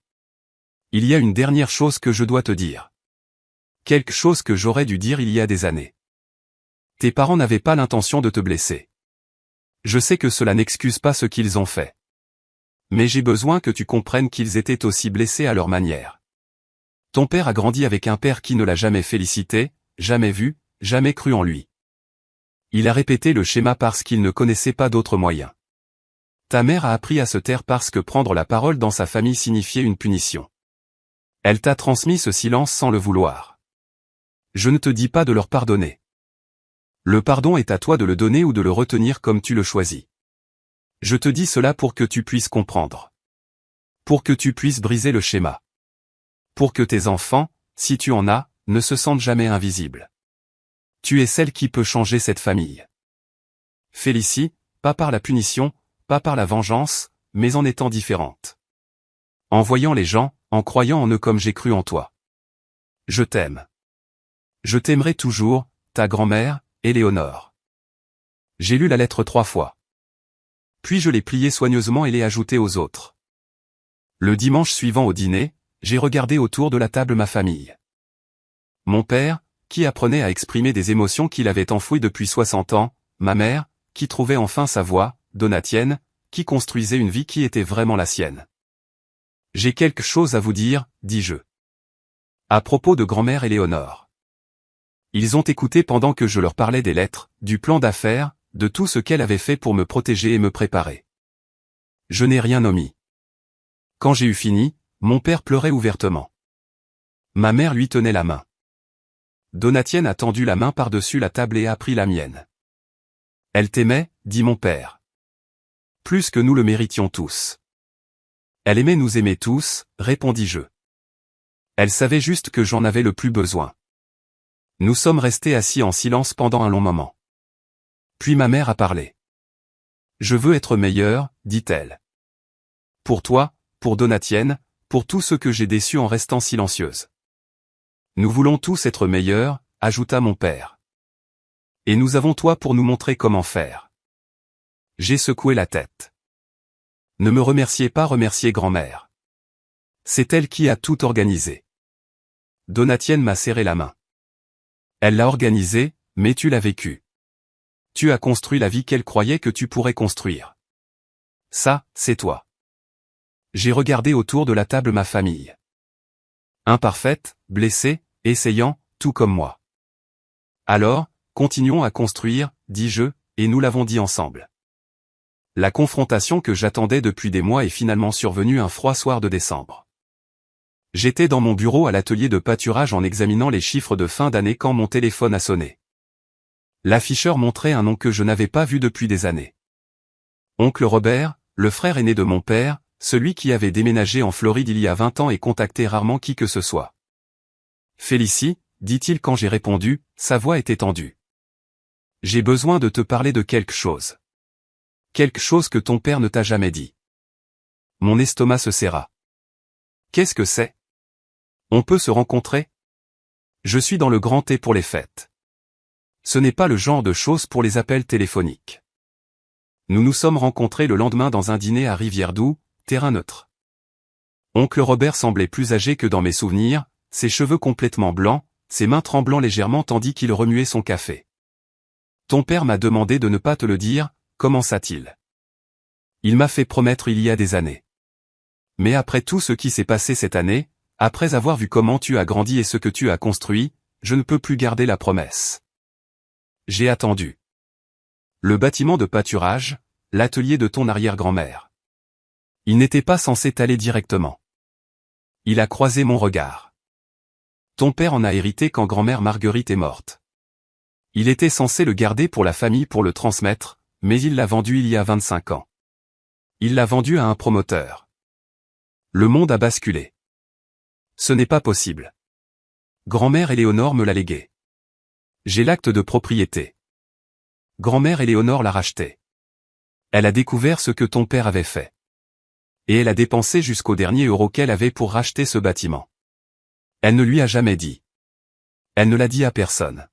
Il y a une dernière chose que je dois te dire. Quelque chose que j'aurais dû dire il y a des années. Tes parents n'avaient pas l'intention de te blesser. Je sais que cela n'excuse pas ce qu'ils ont fait. Mais j'ai besoin que tu comprennes qu'ils étaient aussi blessés à leur manière. Ton père a grandi avec un père qui ne l'a jamais félicité, jamais vu, jamais cru en lui. Il a répété le schéma parce qu'il ne connaissait pas d'autre moyen. Ta mère a appris à se taire parce que prendre la parole dans sa famille signifiait une punition. Elle t'a transmis ce silence sans le vouloir. Je ne te dis pas de leur pardonner. Le pardon est à toi de le donner ou de le retenir comme tu le choisis. Je te dis cela pour que tu puisses comprendre. Pour que tu puisses briser le schéma. Pour que tes enfants, si tu en as, ne se sentent jamais invisibles. Tu es celle qui peut changer cette famille. Félicie, pas par la punition, pas par la vengeance, mais en étant différente. En voyant les gens, en croyant en eux comme j'ai cru en toi. Je t'aime. Je t'aimerai toujours, ta grand-mère, Éléonore. J'ai lu la lettre 3 fois. Puis je l'ai pliée soigneusement et l'ai ajoutée aux autres. Le dimanche suivant au dîner, j'ai regardé autour de la table ma famille. Mon père, qui apprenait à exprimer des émotions qu'il avait enfouies depuis 60 ans, ma mère, qui trouvait enfin sa voie, Donatienne, qui construisait une vie qui était vraiment la sienne. J'ai quelque chose à vous dire, dis-je. À propos de grand-mère Éléonore. Ils ont écouté pendant que je leur parlais des lettres, du plan d'affaires, de tout ce qu'elle avait fait pour me protéger et me préparer. Je n'ai rien omis. Quand j'ai eu fini, mon père pleurait ouvertement. Ma mère lui tenait la main. Donatienne a tendu la main par-dessus la table et a pris la mienne. Elle t'aimait, dit mon père. Plus que nous le méritions tous. Elle aimait nous aimer tous, répondis-je. Elle savait juste que j'en avais le plus besoin. Nous sommes restés assis en silence pendant un long moment. Puis ma mère a parlé. Je veux être meilleure, dit-elle. Pour toi, pour Donatienne, pour tous ceux que j'ai déçus en restant silencieuse. Nous voulons tous être meilleurs, ajouta mon père. Et nous avons toi pour nous montrer comment faire. J'ai secoué la tête. Ne me remerciez pas, remerciez grand-mère. C'est elle qui a tout organisé. Donatienne m'a serré la main. Elle l'a organisé, mais tu l'as vécu. Tu as construit la vie qu'elle croyait que tu pourrais construire. Ça, c'est toi. J'ai regardé autour de la table ma famille. Imparfaite, blessée, essayant, tout comme moi. Alors, continuons à construire, dis-je, et nous l'avons dit ensemble. La confrontation que j'attendais depuis des mois est finalement survenue un froid soir de décembre. J'étais dans mon bureau à l'atelier de pâturage en examinant les chiffres de fin d'année quand mon téléphone a sonné. L'afficheur montrait un nom que je n'avais pas vu depuis des années. Oncle Robert, le frère aîné de mon père, celui qui avait déménagé en Floride il y a 20 ans et contacté rarement qui que ce soit. Félicie, dit-il quand j'ai répondu, sa voix était tendue. J'ai besoin de te parler de quelque chose. Quelque chose que ton père ne t'a jamais dit. Mon estomac se serra. Qu'est-ce que c'est? On peut se rencontrer? Je suis dans le grand T pour les fêtes. Ce n'est pas le genre de choses pour les appels téléphoniques. Nous nous sommes rencontrés le lendemain dans un dîner à Rivière-Doux, terrain neutre. Oncle Robert semblait plus âgé que dans mes souvenirs, ses cheveux complètement blancs, ses mains tremblant légèrement tandis qu'il remuait son café. Ton père m'a demandé de ne pas te le dire, commença-t-il. Il m'a fait promettre il y a des années. Mais après tout ce qui s'est passé cette année, après avoir vu comment tu as grandi et ce que tu as construit, je ne peux plus garder la promesse. J'ai attendu. Le bâtiment de pâturage, l'atelier de ton arrière-grand-mère. Il n'était pas censé t'aller directement. Il a croisé mon regard. Ton père en a hérité quand grand-mère Marguerite est morte. Il était censé le garder pour la famille pour le transmettre, mais il l'a vendu il y a 25 ans. Il l'a vendu à un promoteur. Le monde a basculé. Ce n'est pas possible. Grand-mère Éléonore me l'a légué. J'ai l'acte de propriété. Grand-mère Éléonore l'a racheté. Elle a découvert ce que ton père avait fait. Et elle a dépensé jusqu'au dernier euro qu'elle avait pour racheter ce bâtiment. Elle ne lui a jamais dit. Elle ne l'a dit à personne.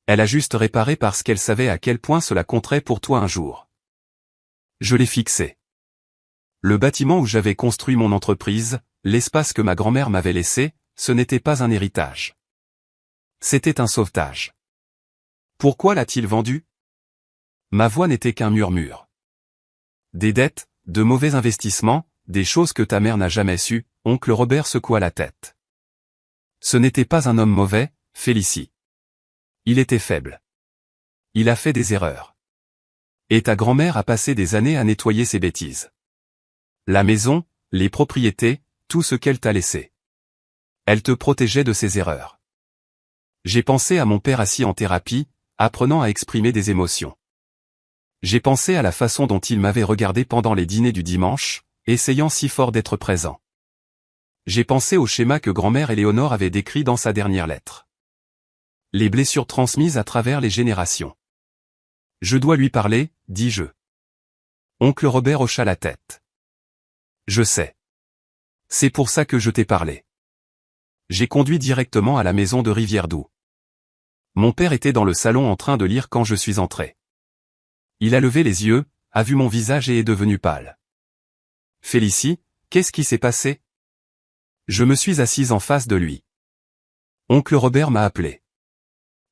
Elle a juste réparé parce qu'elle savait à quel point cela compterait pour toi un jour. Je l'ai fixé. Le bâtiment où j'avais construit mon entreprise, l'espace que ma grand-mère m'avait laissé, ce n'était pas un héritage. C'était un sauvetage. Pourquoi l'a-t-il vendu? Ma voix n'était qu'un murmure. Des dettes, de mauvais investissements, des choses que ta mère n'a jamais su, oncle Robert secoua la tête. Ce n'était pas un homme mauvais, Félicie. Il était faible. Il a fait des erreurs. Et ta grand-mère a passé des années à nettoyer ses bêtises. La maison, les propriétés, tout ce qu'elle t'a laissé. Elle te protégeait de ses erreurs. J'ai pensé à mon père assis en thérapie, apprenant à exprimer des émotions. J'ai pensé à la façon dont il m'avait regardé pendant les dîners du dimanche, essayant si fort d'être présent. J'ai pensé au schéma que grand-mère Éléonore avait décrit dans sa dernière lettre. Les blessures transmises à travers les générations. Je dois lui parler, dis-je. Oncle Robert hocha la tête. Je sais. C'est pour ça que je t'ai parlé. J'ai conduit directement à la maison de Rivière-Doux. Mon père était dans le salon en train de lire quand je suis entré. Il a levé les yeux, a vu mon visage et est devenu pâle. Félicie, qu'est-ce qui s'est passé? Je me suis assise en face de lui. Oncle Robert m'a appelé.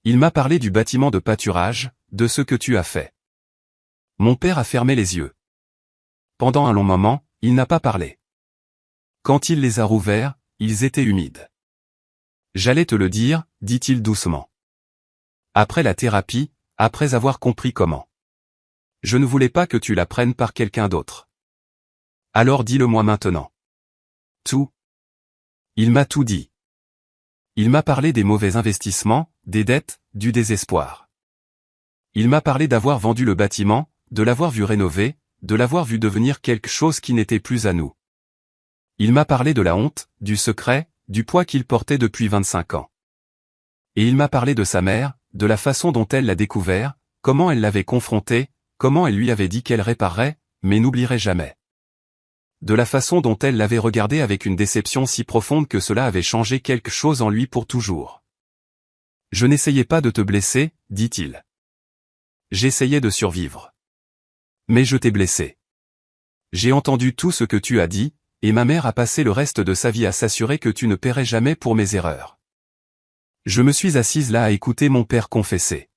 Il m'a parlé du bâtiment de pâturage, de ce que tu as fait. Mon père a fermé les yeux. Pendant un long moment, il n'a pas parlé. Quand il les a rouverts, ils étaient humides. J'allais te le dire, dit-il doucement. Après la thérapie, après avoir compris comment. Je ne voulais pas que tu la prennes par quelqu'un d'autre. Alors dis-le-moi maintenant. Tout. Il m'a tout dit. Il m'a parlé des mauvais investissements, des dettes, du désespoir. Il m'a parlé d'avoir vendu le bâtiment, de l'avoir vu rénover, de l'avoir vu devenir quelque chose qui n'était plus à nous. Il m'a parlé de la honte, du secret, du poids qu'il portait depuis 25 ans. Et il m'a parlé de sa mère, de la façon dont elle l'a découvert, comment elle l'avait confronté, comment elle lui avait dit qu'elle réparerait, mais n'oublierait jamais. De la façon dont elle l'avait regardé avec une déception si profonde que cela avait changé quelque chose en lui pour toujours. Je n'essayais pas de te blesser, dit-il. J'essayais de survivre. Mais je t'ai blessé. J'ai entendu tout ce que tu as dit, et ma mère a passé le reste de sa vie à s'assurer que tu ne paierais jamais pour mes erreurs. Je me suis assise là à écouter mon père confesser.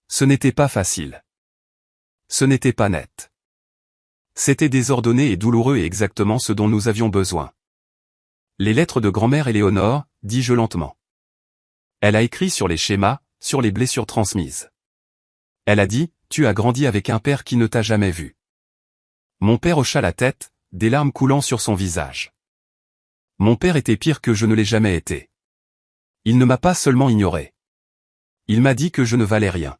Ce n'était pas facile. Ce n'était pas net. C'était désordonné et douloureux et exactement ce dont nous avions besoin. Les lettres de grand-mère Éléonore, dis-je lentement. Elle a écrit sur les schémas, sur les blessures transmises. Elle a dit, tu as grandi avec un père qui ne t'a jamais vu. Mon père hocha la tête, des larmes coulant sur son visage. Mon père était pire que je ne l'ai jamais été. Il ne m'a pas seulement ignoré. Il m'a dit que je ne valais rien.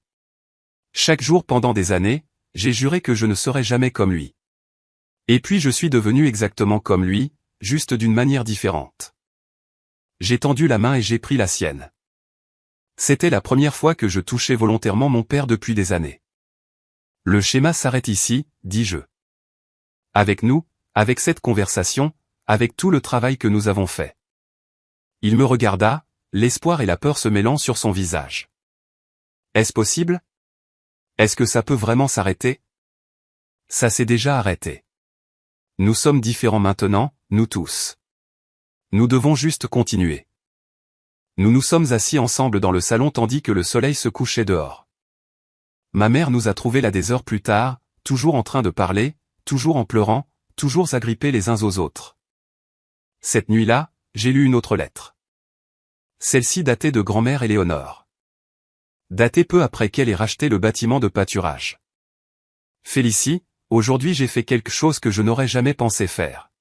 Chaque jour pendant des années, j'ai juré que je ne serais jamais comme lui. Et puis je suis devenu exactement comme lui, juste d'une manière différente. J'ai tendu la main et j'ai pris la sienne. C'était la première fois que je touchais volontairement mon père depuis des années. Le schéma s'arrête ici, dis-je. Avec nous, avec cette conversation, avec tout le travail que nous avons fait. Il me regarda, l'espoir et la peur se mêlant sur son visage. Est-ce possible? Est-ce que ça peut vraiment s'arrêter? Ça s'est déjà arrêté. Nous sommes différents maintenant, nous tous. Nous devons juste continuer. Nous nous sommes assis ensemble dans le salon tandis que le soleil se couchait dehors. Ma mère nous a trouvés là des heures plus tard, toujours en train de parler, toujours en pleurant, toujours agrippés les uns aux autres. Cette nuit-là, j'ai lu une autre lettre. Celle-ci datait de grand-mère Éléonore. Datée peu après qu'elle ait racheté le bâtiment de pâturage. Félicie, aujourd'hui j'ai fait quelque chose que je n'aurais jamais pensé faire.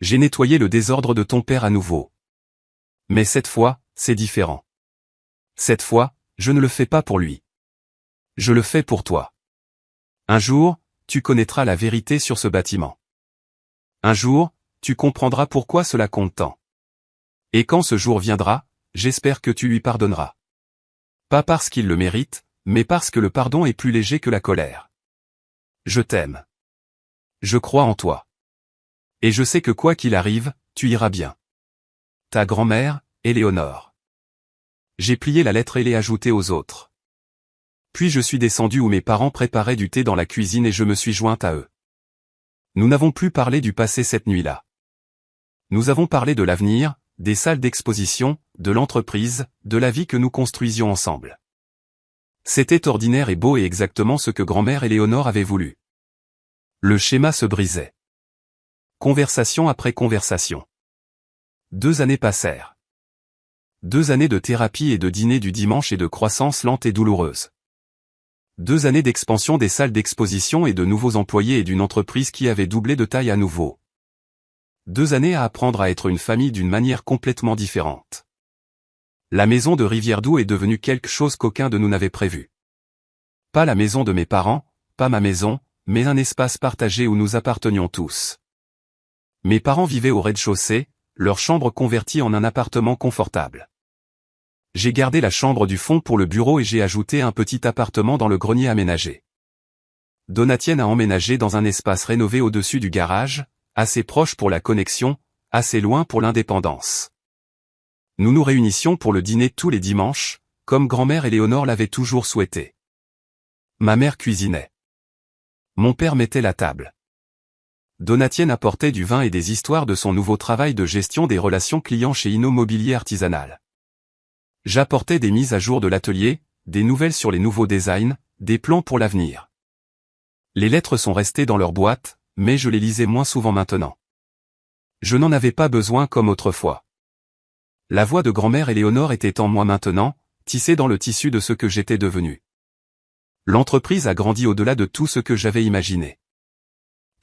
J'ai nettoyé le désordre de ton père à nouveau. Mais cette fois, c'est différent. Cette fois, je ne le fais pas pour lui. Je le fais pour toi. Un jour, tu connaîtras la vérité sur ce bâtiment. Un jour, tu comprendras pourquoi cela compte tant. Et quand ce jour viendra, j'espère que tu lui pardonneras. Pas parce qu'il le mérite, mais parce que le pardon est plus léger que la colère. Je t'aime. Je crois en toi. Et je sais que quoi qu'il arrive, tu iras bien. Ta grand-mère, Éléonore. J'ai plié la lettre et l'ai ajoutée aux autres. Puis je suis descendu où mes parents préparaient du thé dans la cuisine et je me suis jointe à eux. Nous n'avons plus parlé du passé cette nuit-là. Nous avons parlé de l'avenir, des salles d'exposition, de l'entreprise, de la vie que nous construisions ensemble. C'était ordinaire et beau et exactement ce que grand-mère Éléonore avait voulu. Le schéma se brisait. Conversation après conversation. 2 années passèrent. 2 années de thérapie et de dîner du dimanche et de croissance lente et douloureuse. 2 années d'expansion des salles d'exposition et de nouveaux employés et d'une entreprise qui avait doublé de taille à nouveau. 2 années à apprendre à être une famille d'une manière complètement différente. La maison de Rivière-Doux est devenue quelque chose qu'aucun de nous n'avait prévu. Pas la maison de mes parents, pas ma maison, mais un espace partagé où nous appartenions tous. Mes parents vivaient au rez-de-chaussée, leur chambre convertie en un appartement confortable. J'ai gardé la chambre du fond pour le bureau et j'ai ajouté un petit appartement dans le grenier aménagé. Donatienne a emménagé dans un espace rénové au-dessus du garage, assez proche pour la connexion, assez loin pour l'indépendance. Nous nous réunissions pour le dîner tous les dimanches, comme grand-mère Éléonore l'avait toujours souhaité. Ma mère cuisinait. Mon père mettait la table. Donatienne apportait du vin et des histoires de son nouveau travail de gestion des relations clients chez Inno Mobilier Artisanal. J'apportais des mises à jour de l'atelier, des nouvelles sur les nouveaux designs, des plans pour l'avenir. Les lettres sont restées dans leur boîte, mais je les lisais moins souvent maintenant. Je n'en avais pas besoin comme autrefois. La voix de grand-mère Éléonore était en moi maintenant, tissée dans le tissu de ce que j'étais devenu. L'entreprise a grandi au-delà de tout ce que j'avais imaginé.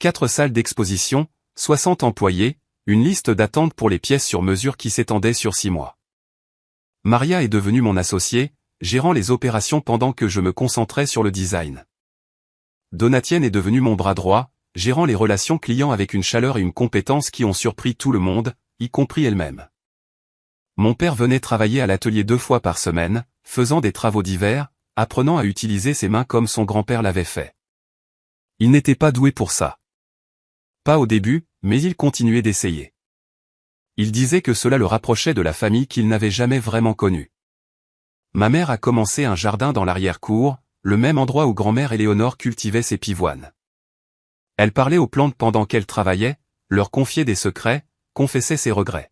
4 salles d'exposition, 60 employés, une liste d'attente pour les pièces sur mesure qui s'étendait sur 6 mois. Maria est devenue mon associée, gérant les opérations pendant que je me concentrais sur le design. Donatienne est devenue mon bras droit, gérant les relations clients avec une chaleur et une compétence qui ont surpris tout le monde, y compris elle-même. Mon père venait travailler à l'atelier 2 fois par semaine, faisant des travaux divers, apprenant à utiliser ses mains comme son grand-père l'avait fait. Il n'était pas doué pour ça. Pas au début, mais il continuait d'essayer. Il disait que cela le rapprochait de la famille qu'il n'avait jamais vraiment connue. Ma mère a commencé un jardin dans l'arrière-cour, le même endroit où grand-mère Éléonore cultivait ses pivoines. Elle parlait aux plantes pendant qu'elle travaillait, leur confiait des secrets, confessait ses regrets.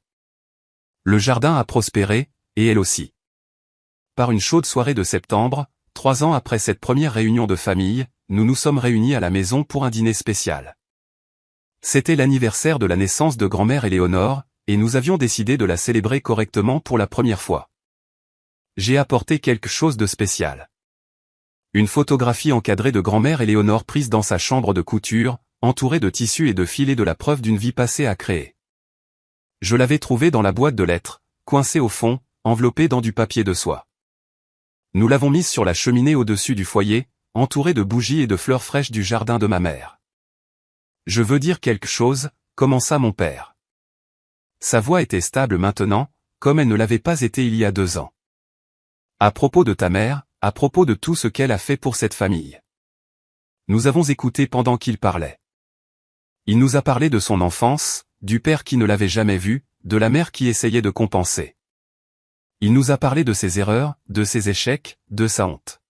Le jardin a prospéré, et elle aussi. Par une chaude soirée de septembre, 3 ans après cette première réunion de famille, nous nous sommes réunis à la maison pour un dîner spécial. C'était l'anniversaire de la naissance de grand-mère Éléonore, et nous avions décidé de la célébrer correctement pour la première fois. J'ai apporté quelque chose de spécial. Une photographie encadrée de grand-mère Éléonore prise dans sa chambre de couture, entourée de tissus et de filets de la preuve d'une vie passée à créer. Je l'avais trouvée dans la boîte de lettres, coincée au fond, enveloppée dans du papier de soie. Nous l'avons mise sur la cheminée au-dessus du foyer, entourée de bougies et de fleurs fraîches du jardin de ma mère. Je veux dire quelque chose, commença mon père. Sa voix était stable maintenant, comme elle ne l'avait pas été il y a 2 ans. À propos de ta mère, à propos de tout ce qu'elle a fait pour cette famille. Nous avons écouté pendant qu'il parlait. Il nous a parlé de son enfance, du père qui ne l'avait jamais vu, de la mère qui essayait de compenser. Il nous a parlé de ses erreurs, de ses échecs, de sa honte.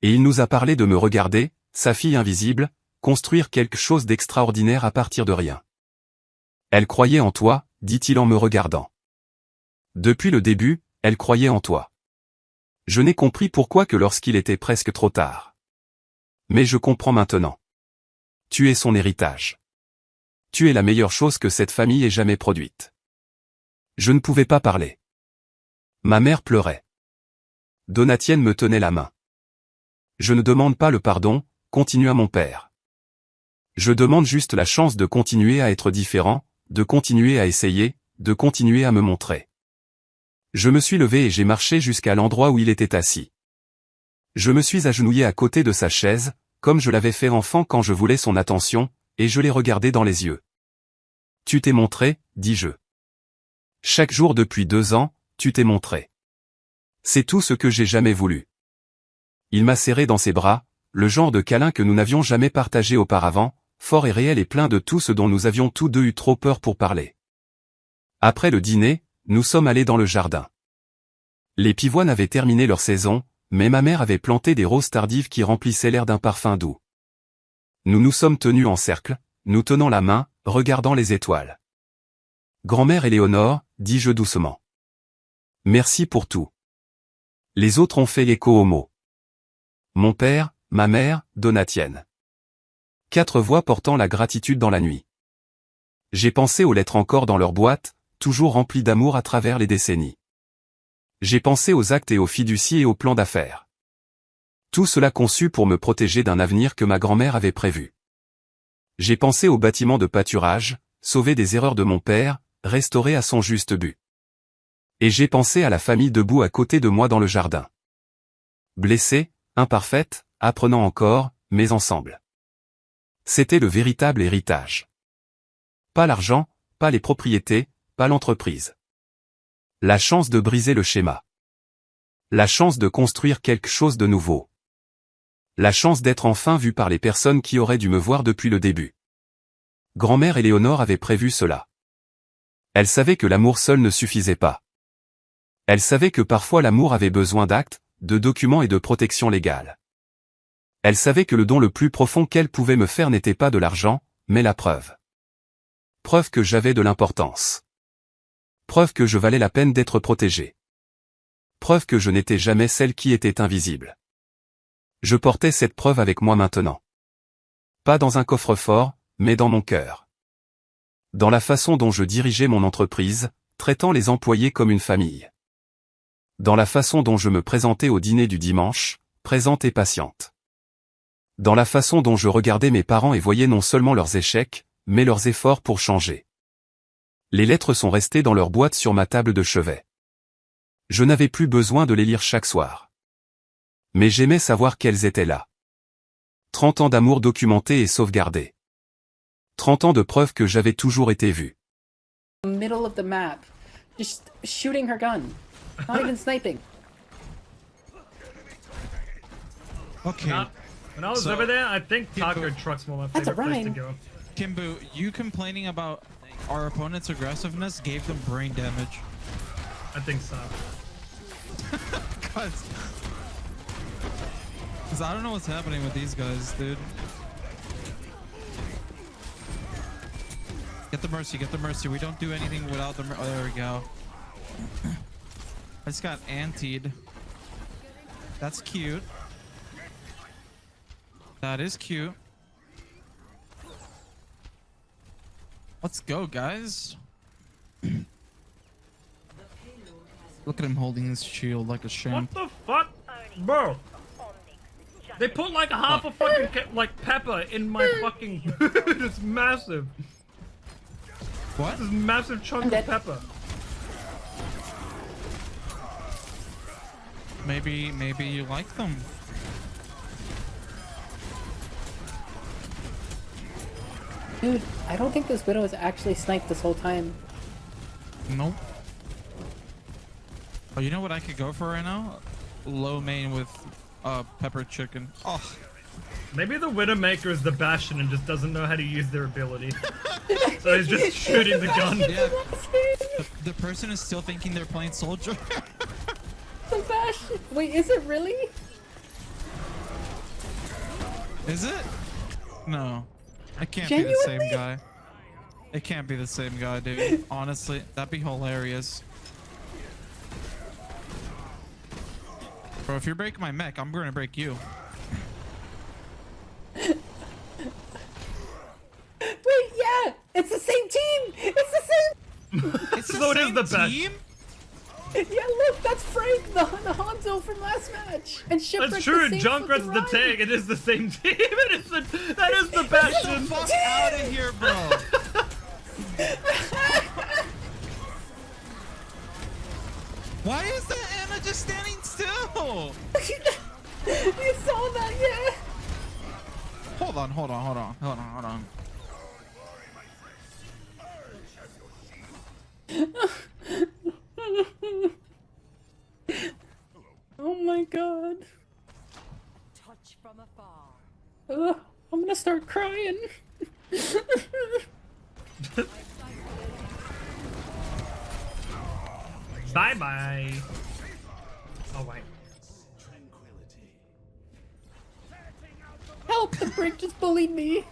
Et il nous a parlé de me regarder, sa fille invisible, construire quelque chose d'extraordinaire à partir de rien. Elle croyait en toi, dit-il en me regardant. Depuis le début, elle croyait en toi. Je n'ai compris pourquoi que lorsqu'il était presque trop tard. Mais je comprends maintenant. Tu es son héritage. Tu es la meilleure chose que cette famille ait jamais produite. Je ne pouvais pas parler. Ma mère pleurait. Donatienne me tenait la main. Je ne demande pas le pardon, continua mon père. Je demande juste la chance de continuer à être différent, de continuer à essayer, de continuer à me montrer. Je me suis levé et j'ai marché jusqu'à l'endroit où il était assis. Je me suis agenouillé à côté de sa chaise, comme je l'avais fait enfant quand je voulais son attention, et je l'ai regardé dans les yeux. Tu t'es montré, dis-je. Chaque jour depuis 2 ans, tu t'es montré. C'est tout ce que j'ai jamais voulu. Il m'a serré dans ses bras, le genre de câlin que nous n'avions jamais partagé auparavant, fort et réel et plein de tout ce dont nous avions tous deux eu trop peur pour parler. Après le dîner, nous sommes allés dans le jardin. Les pivoines avaient terminé leur saison, mais ma mère avait planté des roses tardives qui remplissaient l'air d'un parfum doux. Nous nous sommes tenus en cercle, nous tenant la main, regardant les étoiles. Grand-mère Éléonore, dis-je doucement. Merci pour tout. Les autres ont fait l'écho aux mots. Mon père, ma mère, Donatienne. 4 voix portant la gratitude dans la nuit. J'ai pensé aux lettres encore dans leur boîte, toujours remplies d'amour à travers les décennies. J'ai pensé aux actes et aux fiducies et aux plans d'affaires. Tout cela conçu pour me protéger d'un avenir que ma grand-mère avait prévu. J'ai pensé aux bâtiments de pâturage, sauvés des erreurs de mon père, restaurés à son juste but. Et j'ai pensé à la famille debout à côté de moi dans le jardin. Blessée, imparfaite, apprenant encore, mais ensemble. C'était le véritable héritage. Pas l'argent, pas les propriétés, pas l'entreprise. La chance de briser le schéma. La chance de construire quelque chose de nouveau. La chance d'être enfin vue par les personnes qui auraient dû me voir depuis le début. Grand-mère Éléonore avait prévu cela. Elle savait que l'amour seul ne suffisait pas. Elle savait que parfois l'amour avait besoin d'actes, de documents et de protection légale. Elle savait que le don le plus profond qu'elle pouvait me faire n'était pas de l'argent, mais la preuve. Preuve que j'avais de l'importance. Preuve que je valais la peine d'être protégé. Preuve que je n'étais jamais celle qui était invisible. Je portais cette preuve avec moi maintenant. Pas dans un coffre-fort, mais dans mon cœur. Dans la façon dont je dirigeais mon entreprise, traitant les employés comme une famille. Dans la façon dont je me présentais au dîner du dimanche, présente et patiente. Dans la façon dont je regardais mes parents et voyais non seulement leurs échecs, mais leurs efforts pour changer. Les lettres sont restées dans leur boîte sur ma table de chevet. Je n'avais plus besoin de les lire chaque soir. Mais j'aimais savoir qu'elles étaient là. 30 ans d'amour documenté et sauvegardé. 30 ans de preuves que j'avais toujours été vu. Middle of the map, just shooting her gun, not even sniping. Okay. When I was over there, I think taco trucks were my That's a favorite place to rhyme. go. Kimbu, you complaining about our opponent's aggressiveness gave them brain damage. I think so. Cause I don't know what's happening with these guys, dude. Get the mercy, get the mercy. We don't do anything without the oh, there we go. I just got antied. That's cute. That is cute. Let's go, guys. Look at him holding his shield like a What champ. the fuck, bro? They put like half a fucking like pepper in my fucking. It's massive. What? This massive chunk I'm of dead. pepper. Maybe you like them. Dude, I don't think this Widow is actually sniped this whole time. Nope. Oh, you know what I could go for right now? Low main with pepper chicken. Oh, Maybe the Widowmaker is the Bastion and just doesn't know how to use their ability. So he's just shooting the gun. yeah. The person is still thinking they're playing soldier. Sebastian, wait, is it really? Is it? No. It can't be the same Genuinely? guy. It can't be the same guy, dude. Honestly, that'd be hilarious. Bro, if you're breaking my mech, I'm gonna break you. Wait, yeah, it's the same team. It's the same. It's the So it is same the best. team? Yeah, look, that's Frank, the Hanzo from last match. And Shipwreck's That's true. the same Junkrat's fucking the Ryan. tank. It is the same team. It is the that is the Get the Bastion. fuck out of here, bro. Why is the Anna just standing still? You saw that, yeah? Hold on. Oh my god. Touch from afar. I'm gonna start crying. Bye bye. Oh wait. Help, the brick just bullied me.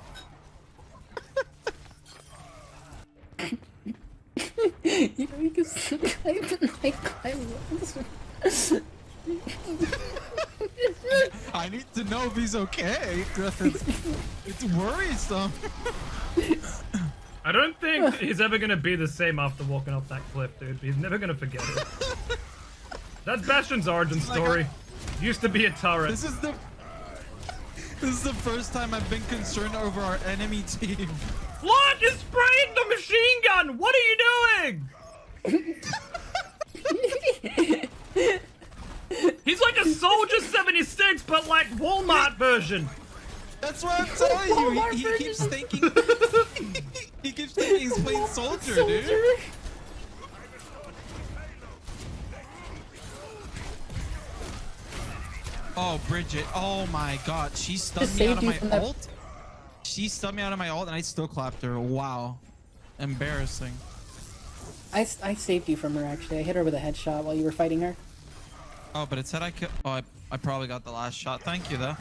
You know, you can I need to know if he's okay. It's worrisome. I don't think he's ever gonna be the same after walking off that cliff, dude. He's never gonna forget it. That's Bastion's origin story. Used to be a turret. This is the first time I've been concerned over our enemy team. Look, he's spraying the machine gun. What are you doing? He's like a Soldier 76, but like Walmart version. That's what I'm telling you. Walmart He version. keeps thinking. He keeps thinking he's playing soldier, dude. Oh, Bridget. Oh my god. She stunned Just me out saved of you my from that- ult. She stunned me out of my ult and I still clapped her. Wow. Embarrassing. I saved you from her, actually. I hit her with a headshot while you were fighting her. Oh, but it said I could. Oh, I probably got the last shot. Thank you, though.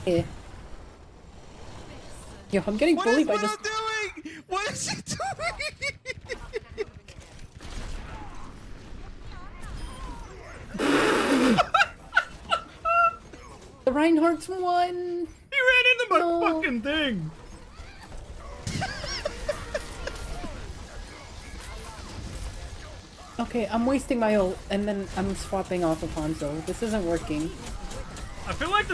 Yeah. Yo, I'm getting What is bullied by Widow this. doing? What is she doing? The Reinhardt's won. He ran into my No. fucking thing. Okay, I'm wasting my ult, and then I'm swapping off of Hanzo. This isn't working. I feel like